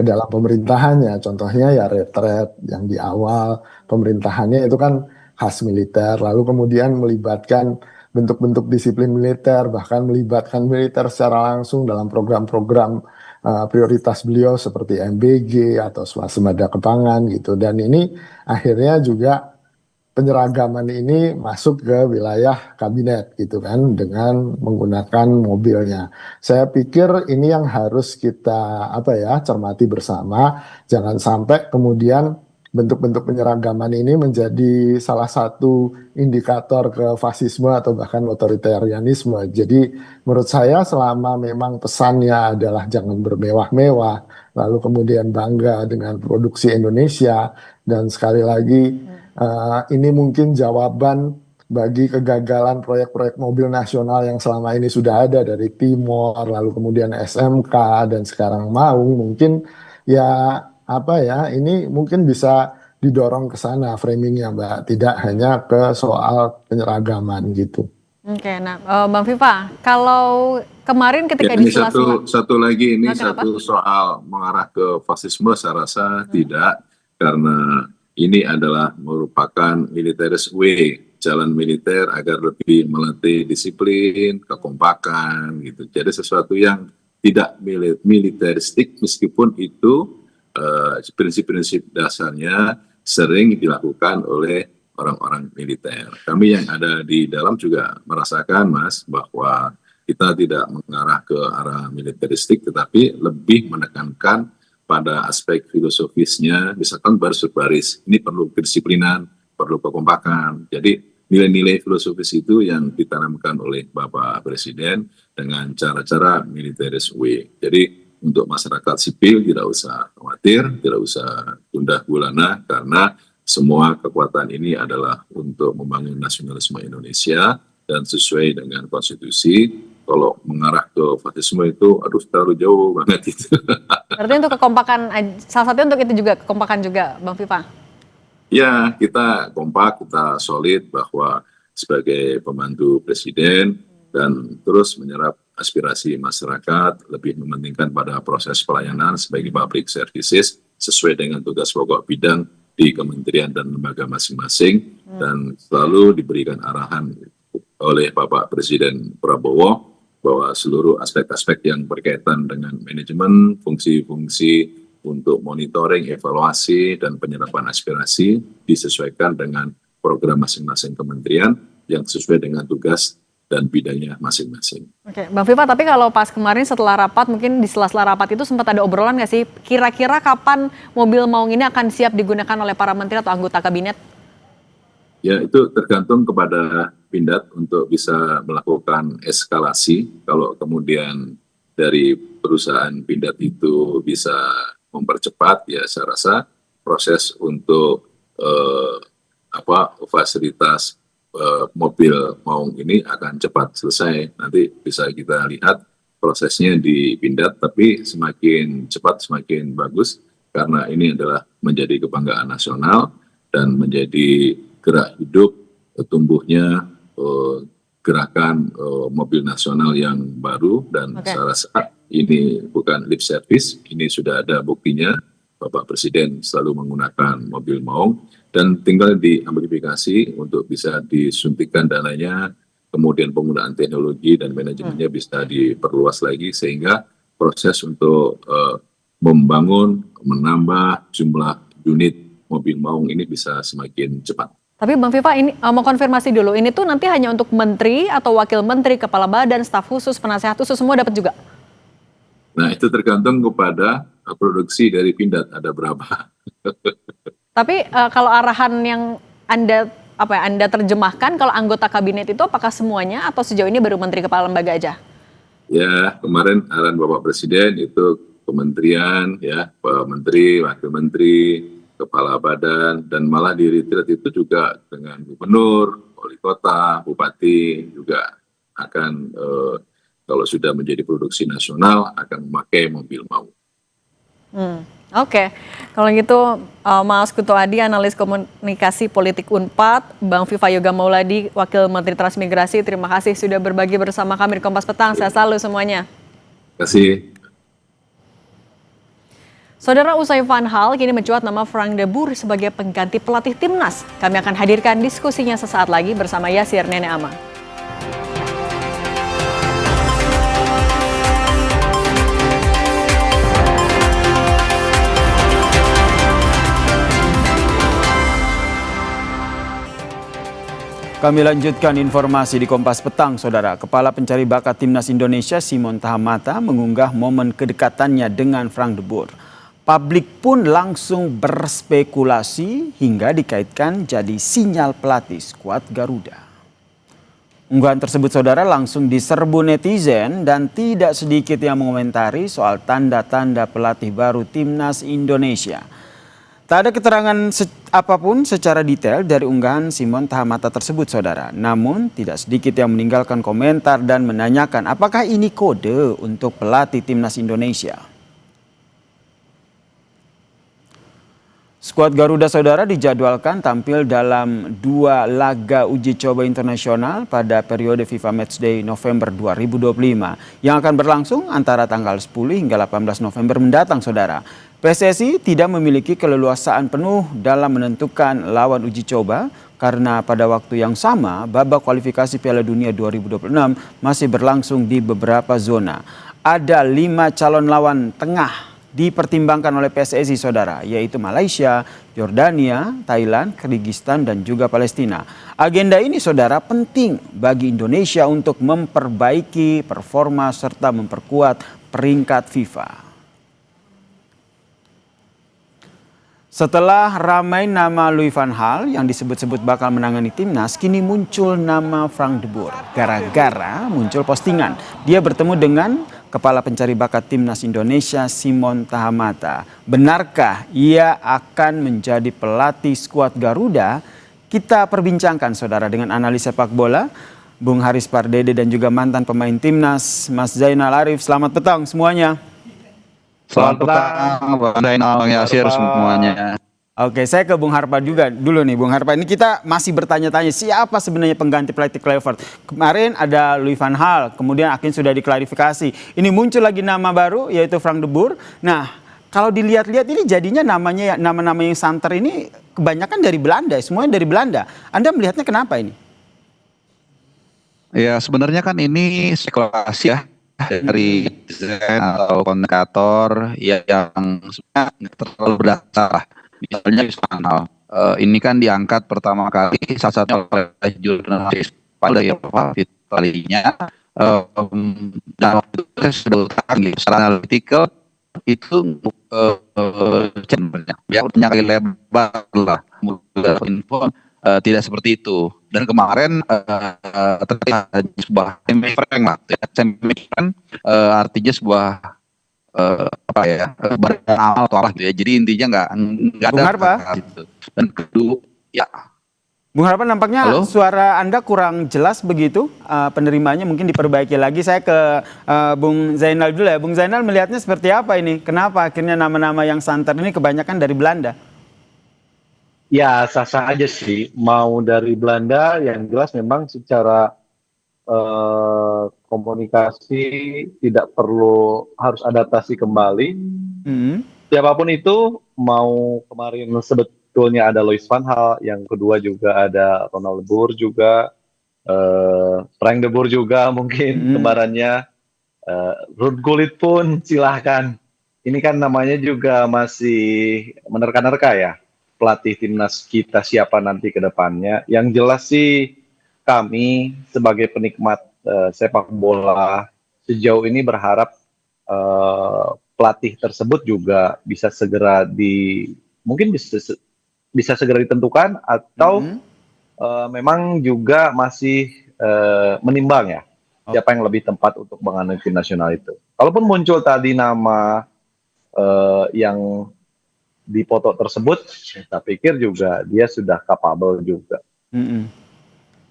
dalam pemerintahannya. Contohnya ya retret yang di awal pemerintahannya itu kan khas militer, lalu kemudian melibatkan bentuk-bentuk disiplin militer, bahkan melibatkan militer secara langsung dalam program-program prioritas beliau seperti MBG atau swasembada pangan gitu. Dan ini akhirnya juga penyeragaman ini masuk ke wilayah kabinet gitu kan dengan menggunakan mobilnya. Saya pikir ini yang harus kita cermati bersama, jangan sampai kemudian bentuk-bentuk penyeragaman ini menjadi salah satu indikator ke fasisme atau bahkan otoritarianisme. Jadi menurut saya selama memang pesannya adalah jangan bermewah-mewah, lalu kemudian bangga dengan produksi Indonesia, dan sekali lagi ini mungkin jawaban bagi kegagalan proyek-proyek mobil nasional yang selama ini sudah ada dari Timor, lalu kemudian SMK, dan sekarang Maung. Mungkin ini mungkin bisa didorong ke sana framingnya Mbak, tidak hanya ke soal penyeragaman gitu. Oke, nah Bang Viva, kalau kemarin ketika ini di satu lagi ini satu soal mengarah ke fasisme, saya rasa tidak, karena ini adalah merupakan militaris way, jalan militer agar lebih melatih disiplin, kekompakan gitu. Jadi sesuatu yang tidak militeristik, meskipun itu prinsip-prinsip dasarnya sering dilakukan oleh orang-orang militer. Kami yang ada di dalam juga merasakan, Mas, bahwa kita tidak mengarah ke arah militeristik, tetapi lebih menekankan pada aspek filosofisnya, misalkan baris berbaris, ini perlu kedisiplinan, perlu kekompakan. Jadi nilai-nilai filosofis itu yang ditanamkan oleh Bapak Presiden dengan cara-cara militeris way. Jadi untuk masyarakat sipil tidak usah khawatir, tidak usah tunda gulana, karena semua kekuatan ini adalah untuk membangun nasionalisme Indonesia dan sesuai dengan konstitusi. Kalau mengarah ke fasisme itu, terlalu jauh banget itu. Berarti untuk kekompakan, salah satunya untuk itu juga, kekompakan juga Bang Viva? Ya, kita kompak, kita solid bahwa sebagai pembantu Presiden dan terus menyerap aspirasi masyarakat, lebih mementingkan pada proses pelayanan sebagai public services sesuai dengan tugas pokok bidang di kementerian dan lembaga masing-masing, dan selalu diberikan arahan oleh Bapak Presiden Prabowo bahwa seluruh aspek-aspek yang berkaitan dengan manajemen, fungsi-fungsi untuk monitoring, evaluasi, dan penyerapan aspirasi disesuaikan dengan program masing-masing kementerian yang sesuai dengan tugas dan bidangnya masing-masing. Oke, Bang Viva, tapi kalau pas kemarin setelah rapat, mungkin di sela-sela rapat itu sempat ada obrolan nggak sih, kira-kira kapan mobil Maung ini akan siap digunakan oleh para menteri atau anggota kabinet? Ya, itu tergantung kepada Pindad untuk bisa melakukan eskalasi. Kalau kemudian dari perusahaan Pindad itu bisa mempercepat, ya saya rasa proses untuk fasilitas mobil maung ini akan cepat selesai. Nanti bisa kita lihat prosesnya di Pindad, tapi semakin cepat semakin bagus karena ini adalah menjadi kebanggaan nasional dan menjadi gerak hidup tumbuhnya gerakan mobil nasional yang baru. Dan saya rasa ini bukan lip service, ini sudah ada buktinya. Bapak Presiden selalu menggunakan mobil maung dan tinggal diamplifikasi untuk bisa disuntikan dananya, kemudian penggunaan teknologi dan manajemennya bisa diperluas lagi sehingga proses untuk membangun, menambah jumlah unit mobil maung ini bisa semakin cepat. Tapi Bang Viva, ini mau konfirmasi dulu, ini tuh nanti hanya untuk menteri atau wakil menteri, kepala badan, staf khusus, penasehat khusus, semua dapat juga? Nah, itu tergantung kepada produksi dari Pindad ada berapa. Tapi kalau arahan yang Anda terjemahkan, kalau anggota kabinet itu apakah semuanya atau sejauh ini baru menteri kepala lembaga aja? Ya, kemarin arahan Bapak Presiden itu kementerian, ya, menteri, wakil menteri, kepala badan, dan malah di retreat itu juga dengan gubernur, wali kota, bupati juga akan kalau sudah menjadi produksi nasional akan memakai mobil maung. Oke. Kalau gitu Mas Kuto Adi, analis komunikasi politik Unpad, Bang Viva Yoga Mauladi, Wakil Menteri Transmigrasi, terima kasih sudah berbagi bersama kami di Kompas Petang. Sehat selalu semuanya. Terima kasih. Saudara, usai Van Hal, kini mencuat nama Frank de Boer sebagai pengganti pelatih timnas. Kami akan hadirkan diskusinya sesaat lagi bersama Yasir Nenek Ama. Kami lanjutkan informasi di Kompas Petang, Saudara. Kepala Pencari Bakat Timnas Indonesia Simon Tahamata mengunggah momen kedekatannya dengan Frank de Boer. Publik pun langsung berspekulasi hingga dikaitkan jadi sinyal pelatih skuad Garuda. Unggahan tersebut, Saudara, langsung diserbu netizen dan tidak sedikit yang mengomentari soal tanda-tanda pelatih baru Timnas Indonesia. Tak ada keterangan apapun secara detail dari unggahan Simon Tahamata tersebut, Saudara. Namun tidak sedikit yang meninggalkan komentar dan menanyakan apakah ini kode untuk pelatih Timnas Indonesia. Skuad Garuda, Saudara, dijadwalkan tampil dalam 2 laga uji coba internasional pada periode FIFA Matchday November 2025 yang akan berlangsung antara tanggal 10 hingga 18 November mendatang, Saudara. PSSI tidak memiliki keleluasaan penuh dalam menentukan lawan uji coba karena pada waktu yang sama babak kualifikasi Piala Dunia 2026 masih berlangsung di beberapa zona. Ada 5 calon lawan tengah dipertimbangkan oleh PSSI, Saudara, yaitu Malaysia, Yordania, Thailand, Kyrgyzstan, dan juga Palestina. Agenda ini, Saudara, penting bagi Indonesia untuk memperbaiki performa serta memperkuat peringkat FIFA. Setelah ramai nama Louis van Gaal yang disebut-sebut bakal menangani timnas, kini muncul nama Frank de Boer. Gara-gara muncul postingan dia bertemu dengan Kepala Pencari Bakat Timnas Indonesia Simon Tahamata. Benarkah ia akan menjadi pelatih skuad Garuda? Kita perbincangkan, Saudara, dengan analis sepak bola, Bung Haris Pardede, dan juga mantan pemain timnas, Mas Zainal Arif. Selamat petang semuanya. Selamat petang, Bang Zainal, Bang Yasir, semuanya. Oke, saya ke Bung Harpa juga dulu nih. Bung Harpa, ini kita masih bertanya-tanya siapa sebenarnya pengganti pelatih Kluivert. Kemarin ada Louis van Gaal, kemudian akhirnya sudah diklarifikasi. Ini muncul lagi nama baru yaitu Frank de Boer. Nah, kalau dilihat-lihat ini jadinya namanya nama-nama yang santer ini kebanyakan dari Belanda, semuanya dari Belanda. Anda melihatnya kenapa ini? Ya, sebenarnya kan ini spekulasi ya dari desain atau komunikator yang sebenarnya nggak terlalu berdasar lah. Misalnya Van Gaal, ini kan diangkat pertama kali salah satunya oleh jurnalis pada Italianya, dan waktu itu saya sudah utang gitu, secara analitikal itu channelnya, ya punya kali lebar lah, info tidak seperti itu. Dan kemarin terjadi sebuah semi-frank lah, semi-frank artinya sebuah apa ya, beramal atau apa gitu ya. Jadi intinya nggak ada gitu. Dan kedua ya Bung Harapan, nampaknya Halo? suara Anda kurang jelas begitu, penerimanya mungkin diperbaiki lagi. Saya ke Bung Zainal dulu ya. Bung Zainal melihatnya seperti apa ini? Kenapa akhirnya nama-nama yang santer ini kebanyakan dari Belanda? Ya, sah-sah aja sih. Mau dari Belanda, yang jelas memang secara komunikasi tidak perlu harus adaptasi kembali. Siapapun itu, mau kemarin sebetulnya ada Louis van Gaal, yang kedua juga ada Ronald de Boer juga, Frank de Boer juga mungkin kembarannya, Ruud Gullit pun silahkan. Ini kan namanya juga masih menerka-nerka ya, pelatih timnas kita siapa nanti ke depannya. Yang jelas sih kami sebagai penikmat sepak bola sejauh ini berharap pelatih tersebut juga bisa segera mungkin bisa segera ditentukan, atau memang juga masih menimbang ya siapa yang lebih tepat untuk mengambil tim nasional itu. Kalaupun muncul tadi nama yang dipoto tersebut, saya pikir juga dia sudah capable juga.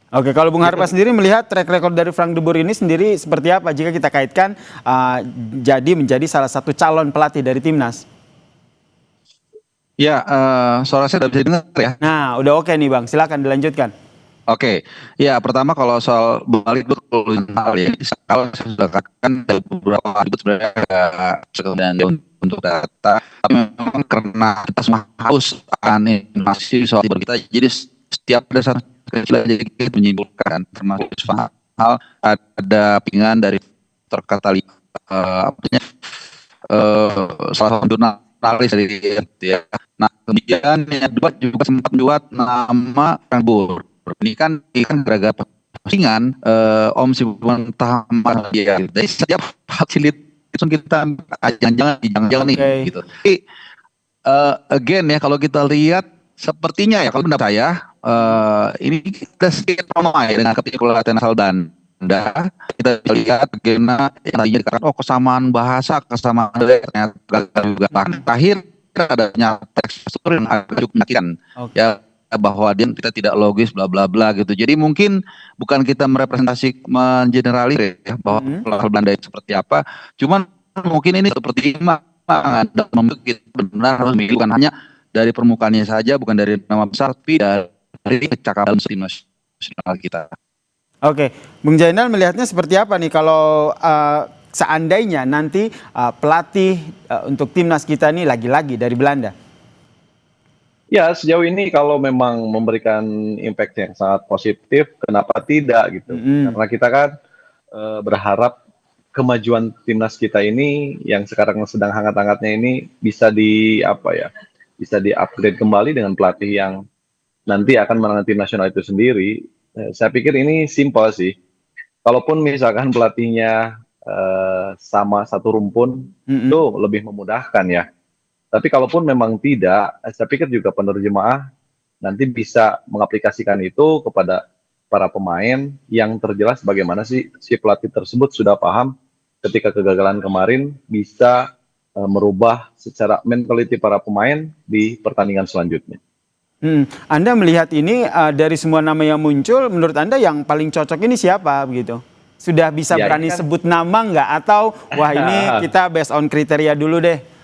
Oke, kalau Bung Harpa sendiri melihat track record dari Frank de Boer ini sendiri seperti apa jika kita kaitkan menjadi salah satu calon pelatih dari timnas? Ya, suara saya udah bisa dengar ya. Nah, udah oke nih Bang, silakan dilanjutkan. Oke, ya pertama kalau soal balik betul ya, kalau saya sudah katakan dari beberapa hari sebenarnya sekedar untuk data, tapi memang karena kita semua harus animasi soal kita, jadi setiap ada satu kecil aja kita menyimpulkan, termasuk hal ada pingan dari terkatali salah satu jurnalis dari ya. Nah kemudian yang kedua juga sempat membuat nama Frank de Boer. Ini kan gara-gara postingan Om Sibuan Tahamad dia. Jadi setiap hasilit itu kita jangan nih gitu. Tapi again ya, kalau kita lihat sepertinya ya, kalau pendapat saya ini kita sedikit ramai dengan ketika latihan asal Belanda. Kita lihat bagaimana yang tadinya dikatakan kesamaan bahasa, kesamaan ternyata gagal juga. Terakhir adanya tekstur yang agak cukup menyakitkan. Ya, bahwa kita tidak logis bla bla bla gitu. Jadi mungkin bukan kita merepresentasi mengeneralis ya bahwa Belanda itu seperti apa. Cuman mungkin ini satu pertimbangan dalam kita benar harus memilih bukan hanya dari permukaannya saja, bukan dari nama besar, tapi dari kecakapan tim nasional kita. Oke, Bung Zainal melihatnya seperti apa nih kalau seandainya nanti pelatih untuk timnas kita ini lagi-lagi dari Belanda? Ya, sejauh ini kalau memang memberikan impact yang sangat positif, kenapa tidak gitu? Karena kita kan berharap kemajuan timnas kita ini yang sekarang sedang hangat-hangatnya ini bisa bisa di-upgrade kembali dengan pelatih yang nanti akan menangani tim nasional itu sendiri. Saya pikir ini simpel sih. Kalaupun misalkan pelatihnya sama satu rumpun, itu lebih memudahkan ya. Tapi kalaupun memang tidak, saya pikir juga penerjemah nanti bisa mengaplikasikan itu kepada para pemain yang terjelas bagaimana sih si pelatih tersebut sudah paham ketika kegagalan kemarin bisa merubah secara mentality para pemain di pertandingan selanjutnya. Anda melihat ini dari semua nama yang muncul, menurut Anda yang paling cocok ini siapa begitu? Sudah bisa berani sebut nama nggak? Atau wah ini kita based on kriteria dulu deh?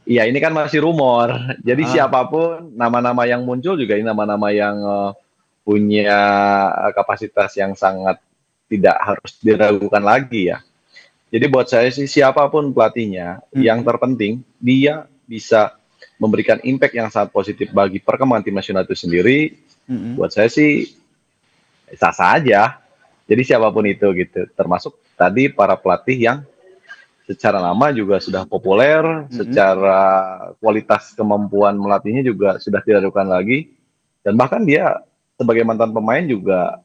Iya, ini kan masih rumor. Jadi siapapun, nama-nama yang muncul juga ini nama-nama yang punya kapasitas yang sangat tidak harus diragukan lagi ya. Jadi buat saya sih siapapun pelatihnya, yang terpenting dia bisa memberikan impact yang sangat positif bagi perkembangan tim nasional itu sendiri. Buat saya sih sah-sah aja. Jadi siapapun itu gitu, termasuk tadi para pelatih yang secara nama juga sudah populer, secara kualitas kemampuan melatihnya juga sudah tidak diragukan lagi, dan bahkan dia sebagai mantan pemain juga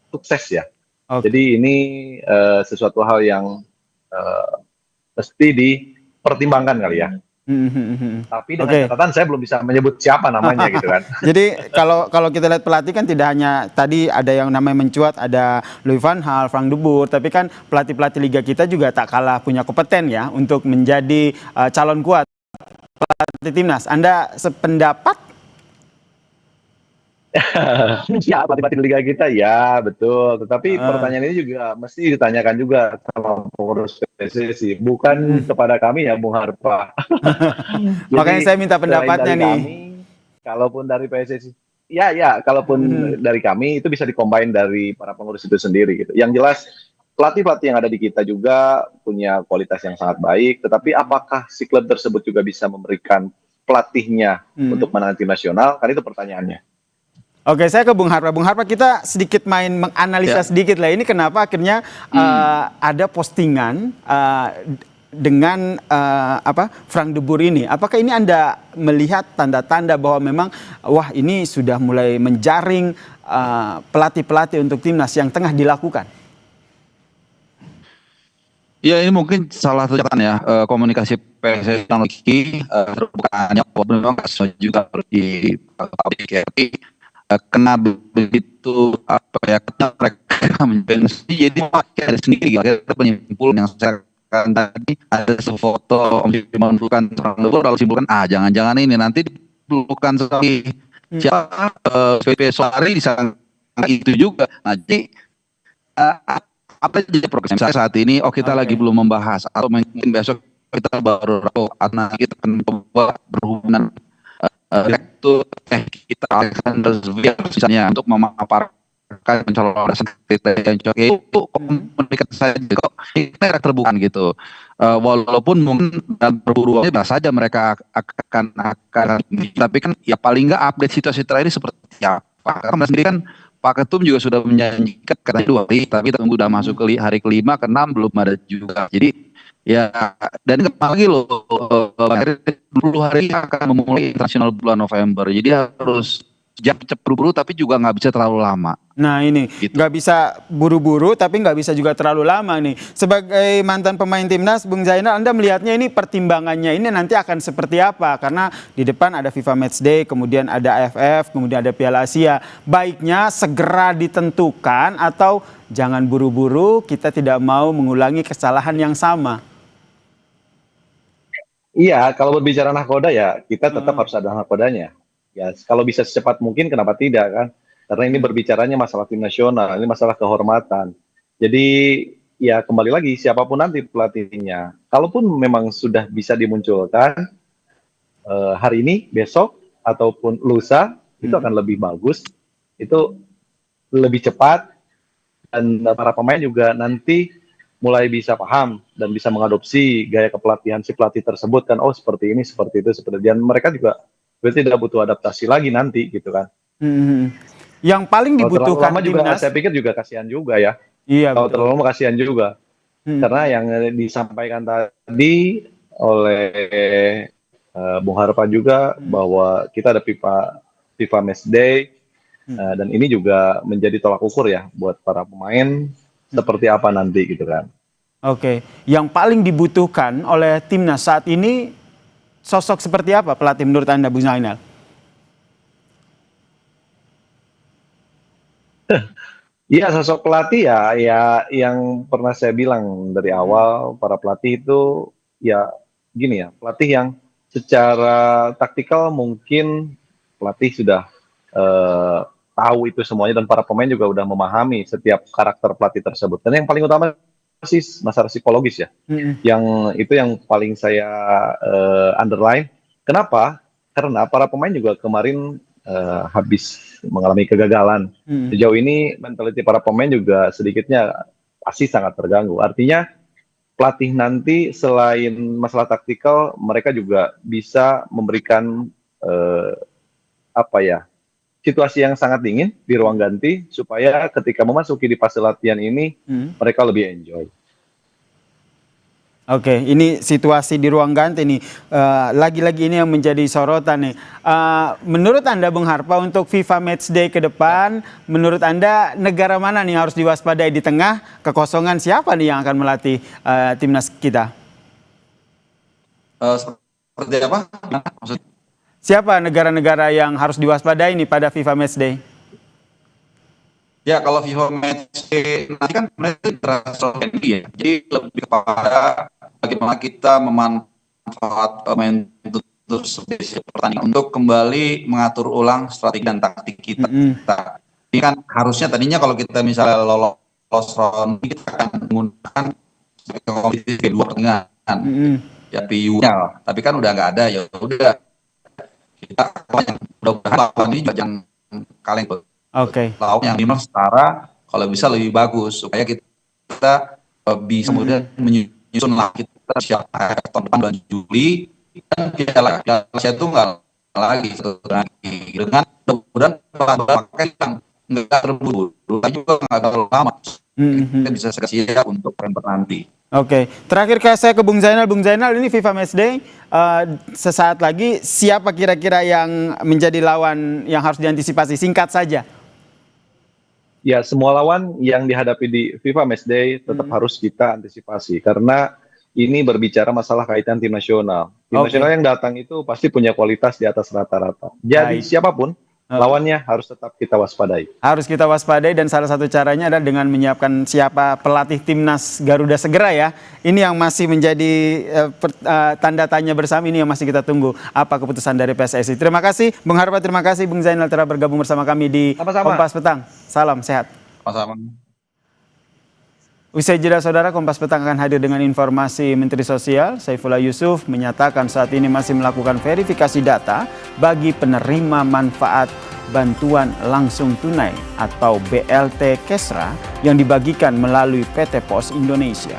sukses ya. Jadi ini sesuatu hal yang mesti dipertimbangkan kali ya. Tapi dengan catatan saya belum bisa menyebut siapa namanya gitu kan. Jadi kalau kita lihat pelatih kan tidak hanya tadi ada yang namanya mencuat, ada Louis van Gaal, Frank de Boer, tapi kan pelatih-pelatih liga kita juga tak kalah punya kompeten ya untuk menjadi calon kuat pelatih timnas. Anda sependapat? Ya, pelatih-pelatih liga kita ya betul. Tetapi pertanyaan ini juga mesti ditanyakan juga sama pengurus PSSI, bukan kepada kami ya, Bung Harpa. Makanya saya minta pendapatnya nih. Kalaupun dari PSSI, ya, kalaupun dari kami itu bisa dikombain dari para pengurus itu sendiri gitu. Yang jelas pelatih-pelatih yang ada di kita juga punya kualitas yang sangat baik. Tetapi apakah si klub tersebut juga bisa memberikan pelatihnya untuk menangani tim nasional? Kan itu pertanyaannya. Oke, saya ke Bung Harpa. Bung Harpa, kita sedikit main menganalisa sedikit lah. Ini kenapa akhirnya ada postingan dengan Frank de Boer ini. Apakah ini Anda melihat tanda-tanda bahwa memang wah ini sudah mulai menjaring pelatih-pelatih untuk timnas yang tengah dilakukan? Ya, ini mungkin salah satu catatan ya, komunikasi PSSI teknologi terbukaannya memang kasus juga di kena begitu mereka menjadi jadi ada sendiri akhirnya penyimpulan yang saya katakan tadi ada sefoto menunjukkan lalu simpulkan jangan-jangan ini nanti dipelukan sekali siapa PP Soari di sana itu juga. Jadi apa jadi progres saat ini kita lagi belum membahas atau mungkin besok kita baru kita akan coba berhubungan itu kita Alexander Zverev misalnya untuk memaparkan pencalonan kita yang cocok itu komunikasi saja kok ini terbuka gitu. Walaupun mungkin dalam perburuannya biasa saja mereka akan tapi kan ya paling nggak update situasi terakhir seperti apa. Karena sendiri kan Pak Ketum juga sudah menjanjikan katanya 2 hari, tapi kita tunggu udah masuk ke hari ke-5, ke-6 belum ada juga. Jadi ya, dan lagi loh, 10 hari akan memulai internasional bulan November. Jadi harus cepat buru-buru, tapi juga nggak bisa terlalu lama. Nah ini, nggak bisa buru-buru, tapi nggak bisa juga terlalu lama nih. Sebagai mantan pemain timnas, Bung Zainal, Anda melihatnya ini pertimbangannya ini nanti akan seperti apa? Karena di depan ada FIFA Matchday, kemudian ada AFF, kemudian ada Piala Asia. Baiknya segera ditentukan atau jangan buru-buru, kita tidak mau mengulangi kesalahan yang sama. Iya, kalau berbicara nahkoda ya kita tetap harus ada nahkodanya. Ya, kalau bisa secepat mungkin kenapa tidak kan? Karena ini berbicaranya masalah tim nasional, ini masalah kehormatan. Jadi ya kembali lagi siapapun nanti pelatihnya, kalaupun memang sudah bisa dimunculkan hari ini, besok ataupun lusa itu akan lebih bagus, itu lebih cepat dan para pemain juga nanti mulai bisa paham dan bisa mengadopsi gaya kepelatihan si pelatih tersebut kan, oh seperti ini, seperti itu, seperti dan mereka juga berarti tidak butuh adaptasi lagi nanti gitu kan. Yang paling dibutuhkan lama juga, saya pikir juga kasihan juga ya. Iya. Kalau terlalu lama kasihan juga. Karena yang disampaikan tadi oleh Bung Harpa juga bahwa kita ada FIFA Matchday dan ini juga menjadi tolak ukur ya buat para pemain seperti apa nanti gitu kan. Oke, yang paling dibutuhkan oleh timnas saat ini sosok seperti apa pelatih menurut Anda, Bung Zainal? Iya, sosok pelatih ya yang pernah saya bilang dari awal, para pelatih itu ya gini ya, pelatih yang secara taktikal mungkin pelatih sudah tahu itu semuanya dan para pemain juga udah memahami setiap karakter pelatih tersebut. Dan yang paling utama sih masalah psikologis ya, yang itu yang paling saya underline. Kenapa? Karena para pemain juga kemarin habis mengalami kegagalan. Sejauh ini mentaliti para pemain juga sedikitnya pasti sangat terganggu. Artinya pelatih nanti selain masalah taktikal, mereka juga bisa memberikan situasi yang sangat dingin di ruang ganti supaya ketika memasuki di fase latihan ini mereka lebih enjoy. Oke, ini situasi di ruang ganti nih. Lagi-lagi ini yang menjadi sorotan nih. Menurut Anda, Bung Harpa, untuk FIFA Matchday ke depan, menurut Anda negara mana nih harus diwaspadai di tengah kekosongan siapa nih yang akan melatih timnas kita? Seperti apa? Siapa negara-negara yang harus diwaspadai nih pada FIFA Matchday? Ya, kalau FIFA Matchday nanti kan mereka internasional ya. Jadi lebih kepada bagaimana kita memanfaat pemain untuk pertandingan untuk kembali mengatur ulang strategi dan taktik kita. Ini kan harusnya tadinya kalau kita misalnya lolos round kita akan menggunakan kompetisi kedua pertandingan ya PU-nya, tapi kan udah nggak ada, ya udah kita yang mudah-mudahan lawan ini jangan kaleng lawan yang memang setara, kalau bisa lebih bagus supaya kita bisa kemudian menyusun lagi kita siap tahun depan bulan Juli dan Piala Asia itu nggak lagi dengan mudah-mudahan pakai yang nggak terburu-buru juga nggak terlalu lama, kita bisa siap untuk perempat nanti. Oke, terakhir saya ke Bung Zainal. Bung Zainal, ini FIFA Matchday sesaat lagi, siapa kira-kira yang menjadi lawan yang harus diantisipasi? Singkat saja. Ya, semua lawan yang dihadapi di FIFA Matchday tetap harus kita antisipasi karena ini berbicara masalah kaitan tim nasional. Tim nasional yang datang itu pasti punya kualitas di atas rata-rata. Jadi siapapun lawannya harus tetap kita waspadai. Harus kita waspadai, dan salah satu caranya adalah dengan menyiapkan siapa pelatih timnas Garuda segera ya. Ini yang masih menjadi tanda tanya bersama, ini yang masih kita tunggu apa keputusan dari PSSI. Terima kasih Bung Harpa, terima kasih Bung Zainal telah bergabung bersama kami di Kompas Petang. Salam sehat. Sama-sama. Usai jeda saudara, Kompas Petang akan hadir dengan informasi Menteri Sosial Saifullah Yusuf menyatakan saat ini masih melakukan verifikasi data bagi penerima manfaat bantuan langsung tunai atau BLT Kesra yang dibagikan melalui PT Pos Indonesia.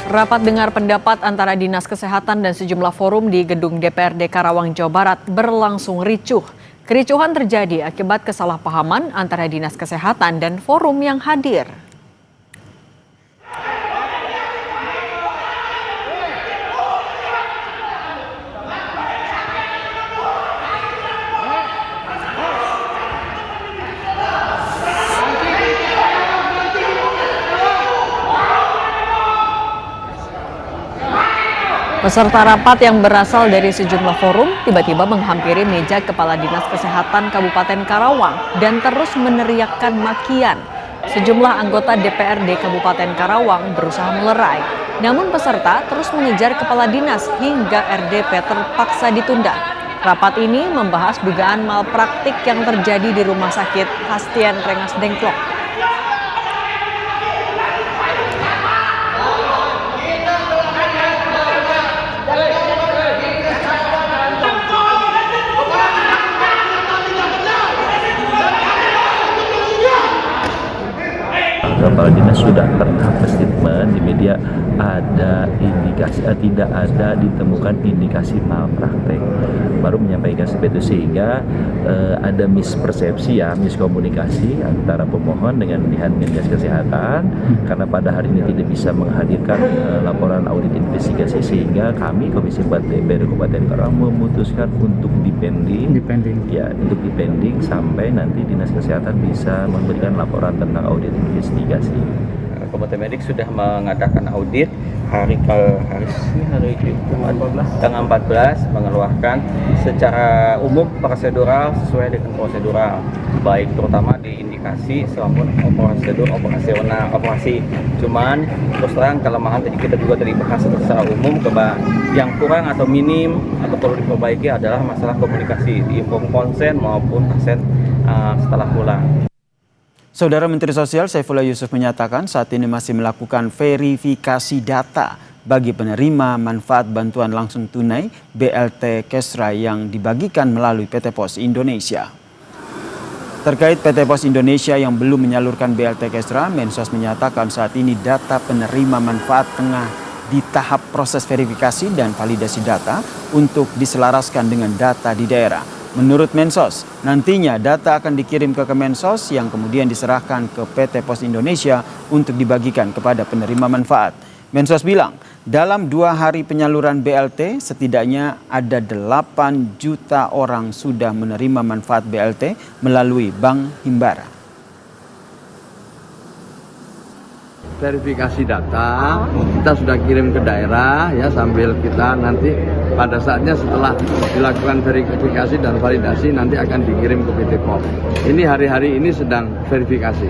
Rapat dengar pendapat antara Dinas Kesehatan dan sejumlah forum di gedung DPRD Karawang, Jawa Barat berlangsung ricuh. Kericuhan terjadi akibat kesalahpahaman antara Dinas Kesehatan dan forum yang hadir. Peserta rapat yang berasal dari sejumlah forum tiba-tiba menghampiri meja Kepala Dinas Kesehatan Kabupaten Karawang dan terus meneriakkan makian. Sejumlah anggota DPRD Kabupaten Karawang berusaha melerai, namun peserta terus mengejar Kepala Dinas hingga RDP terpaksa ditunda. Rapat ini membahas dugaan malpraktik yang terjadi di Rumah Sakit Hastian Rengas Dengklok. Kepala Dinas sudah pernah statement di media ada indikasi tidak ada ditemukan indikasi malpraktek, baru menyampaikan seperti itu, sehingga ada mispersepsi ya, miskomunikasi antara pemohon dengan pihak Dinas Kesehatan karena pada hari ini tidak bisa menghadirkan laporan audit investigasi, sehingga kami Komisi 4 DPRD Kabupaten Karawang memutuskan untuk dipending sampai nanti Dinas Kesehatan bisa memberikan laporan tentang audit investigasi. Komite Medik sudah mengadakan audit hari tanggal 14 mengeluarkan secara umum prosedural sesuai dengan prosedural, baik terutama di indikasi maupun operasi. Cuman terus terang kelemahan tadi kita juga tadi bahas secara umum, yang kurang atau minim atau perlu diperbaiki adalah masalah komunikasi di inform konsen maupun pasien setelah pulang. Saudara Menteri Sosial Saifullah Yusuf menyatakan saat ini masih melakukan verifikasi data bagi penerima manfaat bantuan langsung tunai BLT Kesra yang dibagikan melalui PT Pos Indonesia. Terkait PT Pos Indonesia yang belum menyalurkan BLT Kesra, Mensos menyatakan saat ini data penerima manfaat tengah di tahap proses verifikasi dan validasi data untuk diselaraskan dengan data di daerah. Menurut Mensos, nantinya data akan dikirim ke Kemensos yang kemudian diserahkan ke PT Pos Indonesia untuk dibagikan kepada penerima manfaat. Mensos bilang, dalam 2 hari penyaluran BLT, setidaknya ada 8 juta orang sudah menerima manfaat BLT melalui Bank Himbara. Verifikasi data kita sudah kirim ke daerah ya, sambil kita nanti pada saatnya setelah dilakukan verifikasi dan validasi nanti akan dikirim ke PT POS. Ini hari-hari ini sedang verifikasi.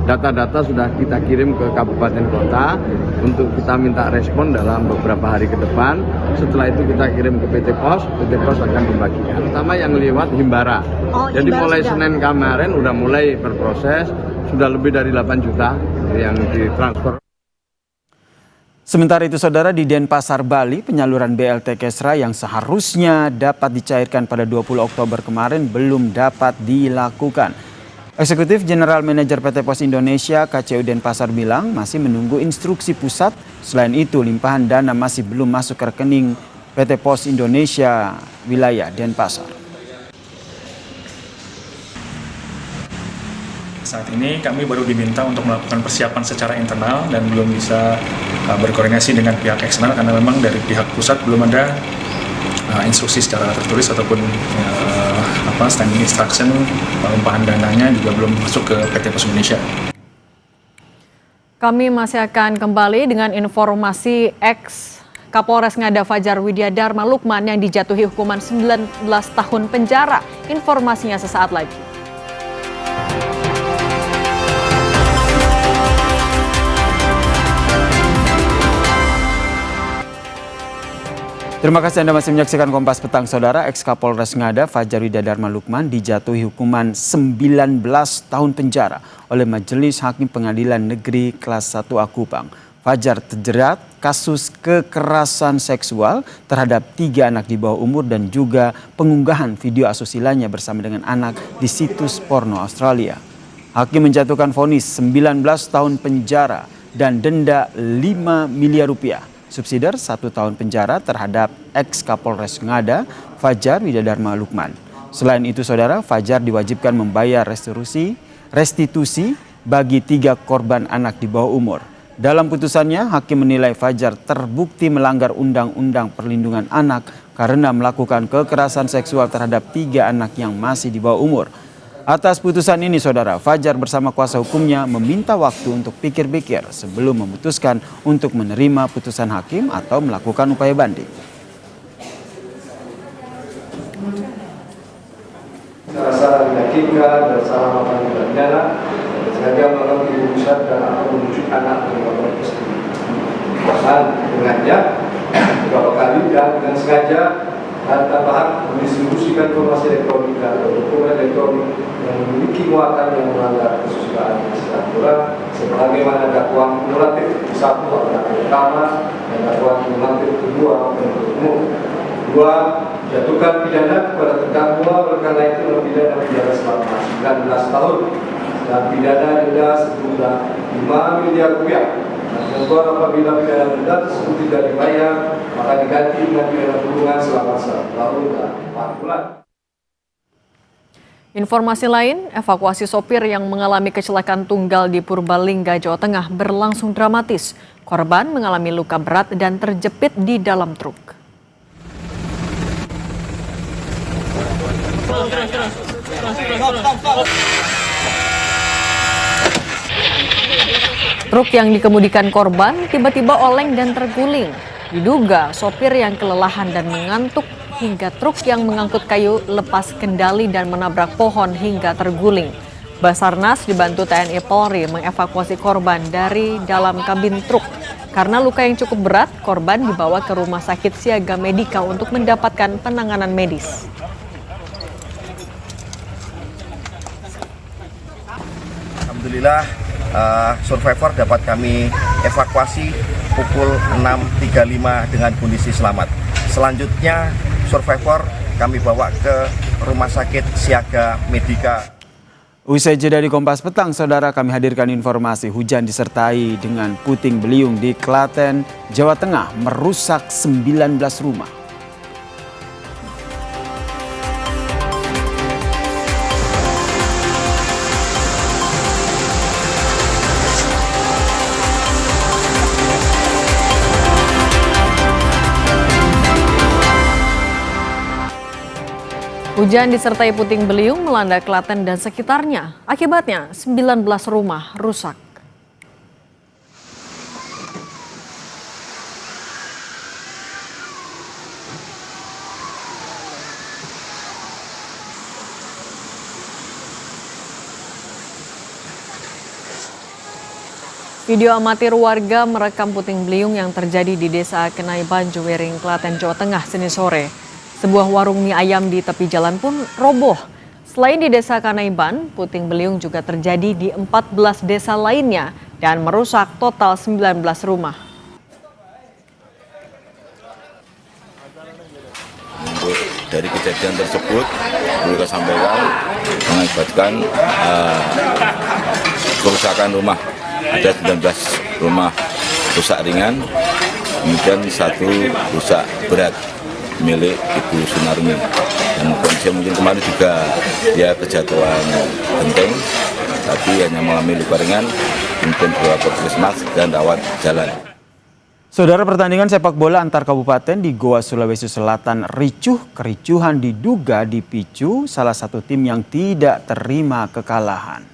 data-data sudah kita kirim ke kabupaten kota untuk kita minta respon dalam beberapa hari ke depan. Setelah itu kita kirim ke PT Pos akan membagikan. Terutama yang lewat Himbara. Jadi mulai Senin kemarin udah mulai berproses, sudah lebih dari 8 juta yang ditransfer. Sementara itu, Saudara, di Denpasar, Bali, penyaluran BLT Kesra yang seharusnya dapat dicairkan pada 20 Oktober kemarin belum dapat dilakukan. Eksekutif General Manager PT Pos Indonesia KCU Denpasar bilang masih menunggu instruksi pusat. Selain itu, limpahan dana masih belum masuk ke rekening PT Pos Indonesia wilayah Denpasar. Saat ini kami baru diminta untuk melakukan persiapan secara internal dan belum bisa berkoordinasi dengan pihak eksternal karena memang dari pihak pusat belum ada instruksi secara tertulis ataupun standing instruction limpahan dananya juga belum masuk ke PT Pos Indonesia. Kami masih akan kembali dengan informasi Kapolres Ngada Fajar Widya Dharma Lukman yang dijatuhi hukuman 19 tahun penjara. Informasinya sesaat lagi. Terima kasih Anda masih menyaksikan Kompas Petang, Saudara. Kapolres Ngada Fajar Widya Dharma Lukman dijatuhi hukuman 19 tahun penjara oleh Majelis Hakim Pengadilan Negeri Kelas 1 Kupang. Fajar terjerat kasus kekerasan seksual terhadap 3 anak di bawah umur dan juga pengunggahan video asusilanya bersama dengan anak di situs porno Australia. Hakim menjatuhkan vonis 19 tahun penjara dan denda 5 miliar rupiah. Subsidiar 1 tahun penjara terhadap Kapolres Ngada Fajar Widya Dharma Lukman. Selain itu, Saudara, Fajar diwajibkan membayar restitusi bagi 3 korban anak di bawah umur. Dalam putusannya, hakim menilai Fajar terbukti melanggar Undang-Undang Perlindungan Anak karena melakukan kekerasan seksual terhadap 3 anak yang masih di bawah umur. Atas putusan ini, Saudara, Fajar bersama kuasa hukumnya meminta waktu untuk pikir-pikir sebelum memutuskan untuk menerima putusan hakim atau melakukan upaya banding. Rasa meyakinkan dan salah melakukan tindak pidana sengaja melakukan pengurusan dan atau menuju anak melakukan perkosaan dengannya beberapa kali dan dengan sengaja dan tanpa hak mendistribusikan informasi elektronik atau dokumen elektronik yang memiliki muatan yang melanggar kesusilaan secara sebagaimana dakwaan kumulatif 1 adalah pertama dan dakwaan kumulatif kedua penuntut umum. 2. Jatuhkan pidana kepada terdakwa oleh karena itu pidana penjara selama 19 tahun dan pidana denda sejumlah 5 miliar rupiah. Tentuan apabila pidana denda tersebut tidak dibayar, maka diganti dengan pidana kurungan selama 1 tahun dan 4 bulan. Informasi lain, evakuasi sopir yang mengalami kecelakaan tunggal di Purbalingga, Jawa Tengah berlangsung dramatis. Korban mengalami luka berat dan terjepit di dalam truk. Truk yang dikemudikan korban tiba-tiba oleng dan terguling. Diduga sopir yang kelelahan dan mengantuk hingga truk yang mengangkut kayu lepas kendali dan menabrak pohon hingga terguling. Basarnas dibantu TNI Polri mengevakuasi korban dari dalam kabin truk. Karena luka yang cukup berat, korban dibawa ke Rumah Sakit Siaga Medika untuk mendapatkan penanganan medis. Alhamdulillah survivor dapat kami evakuasi pukul 6.35 dengan kondisi selamat. Selanjutnya survivor kami bawa ke Rumah Sakit Siaga Medika. Usai jeda di Kompas Petang, Saudara, kami hadirkan informasi hujan disertai dengan puting beliung di Klaten, Jawa Tengah merusak 19 rumah. Hujan disertai puting beliung melanda Klaten dan sekitarnya. Akibatnya 19 rumah rusak. Video amatir warga merekam puting beliung yang terjadi di Desa Kenaiban, Juwering, Klaten, Jawa Tengah, Senin sore. Sebuah warung mie ayam di tepi jalan pun roboh. Selain di Desa Kenaiban, puting beliung juga terjadi di 14 desa lainnya dan merusak total 19 rumah. Dari kejadian tersebut, mereka sampaikan mengakibatkan kerusakan rumah. Ada 19 rumah rusak ringan, kemudian 1 rusak berat milik Ibu Sunarmi. Dan kondisi mungkin kemarin juga dia kejatuhan genteng, tapi hanya mengalami luka ringan, kemudian dibawa ke puskesmas dan rawat jalan. Saudara, pertandingan sepak bola antar kabupaten di Goa, Sulawesi Selatan ricuh. Kericuhan diduga dipicu salah satu tim yang tidak terima kekalahan.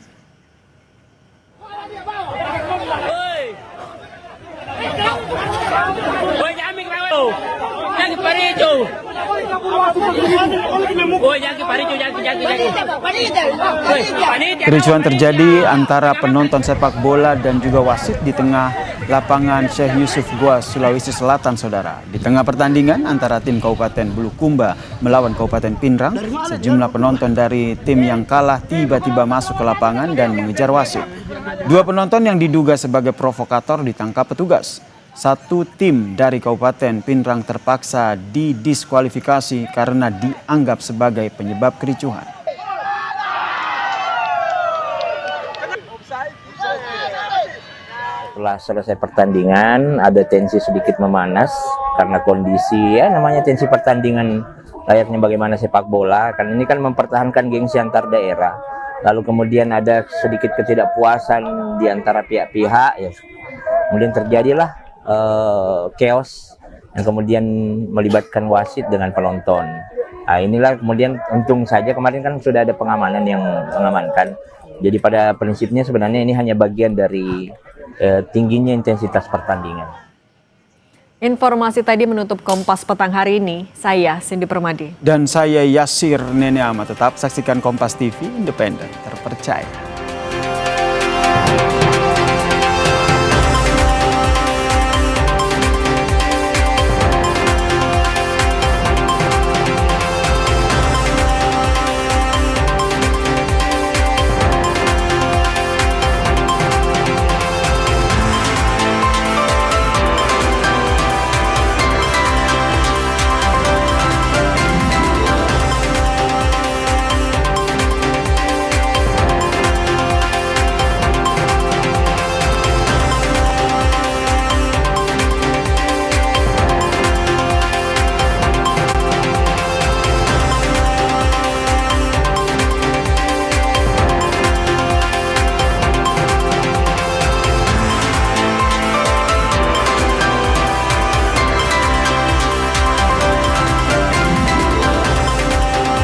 Kericuhan terjadi antara penonton sepak bola dan juga wasit di tengah lapangan Syekh Yusuf Goa, Sulawesi Selatan, saudara. Di tengah pertandingan antara tim Kabupaten Bulukumba melawan Kabupaten Pinrang, sejumlah penonton dari tim yang kalah tiba-tiba masuk ke lapangan dan mengejar wasit. 2 penonton yang diduga sebagai provokator ditangkap petugas. 1 tim dari Kabupaten Pinrang terpaksa didiskualifikasi karena dianggap sebagai penyebab kericuhan. Setelah selesai pertandingan, ada tensi sedikit memanas karena kondisi namanya tensi pertandingan layaknya bagaimana sepak bola. Kan ini kan mempertahankan gengsi antar daerah. Lalu kemudian ada sedikit ketidakpuasan di antara pihak-pihak. Ya. Kemudian terjadilah chaos yang kemudian melibatkan wasit dengan penonton. Nah, inilah kemudian untung saja kemarin kan sudah ada pengamanan yang mengamankan. Jadi pada prinsipnya sebenarnya ini hanya bagian dari tingginya intensitas pertandingan. Informasi tadi menutup Kompas Petang hari ini. Saya Cindy Permadi. Dan saya Yasir Nene Ahmad. Tetap saksikan Kompas TV, independen, terpercaya.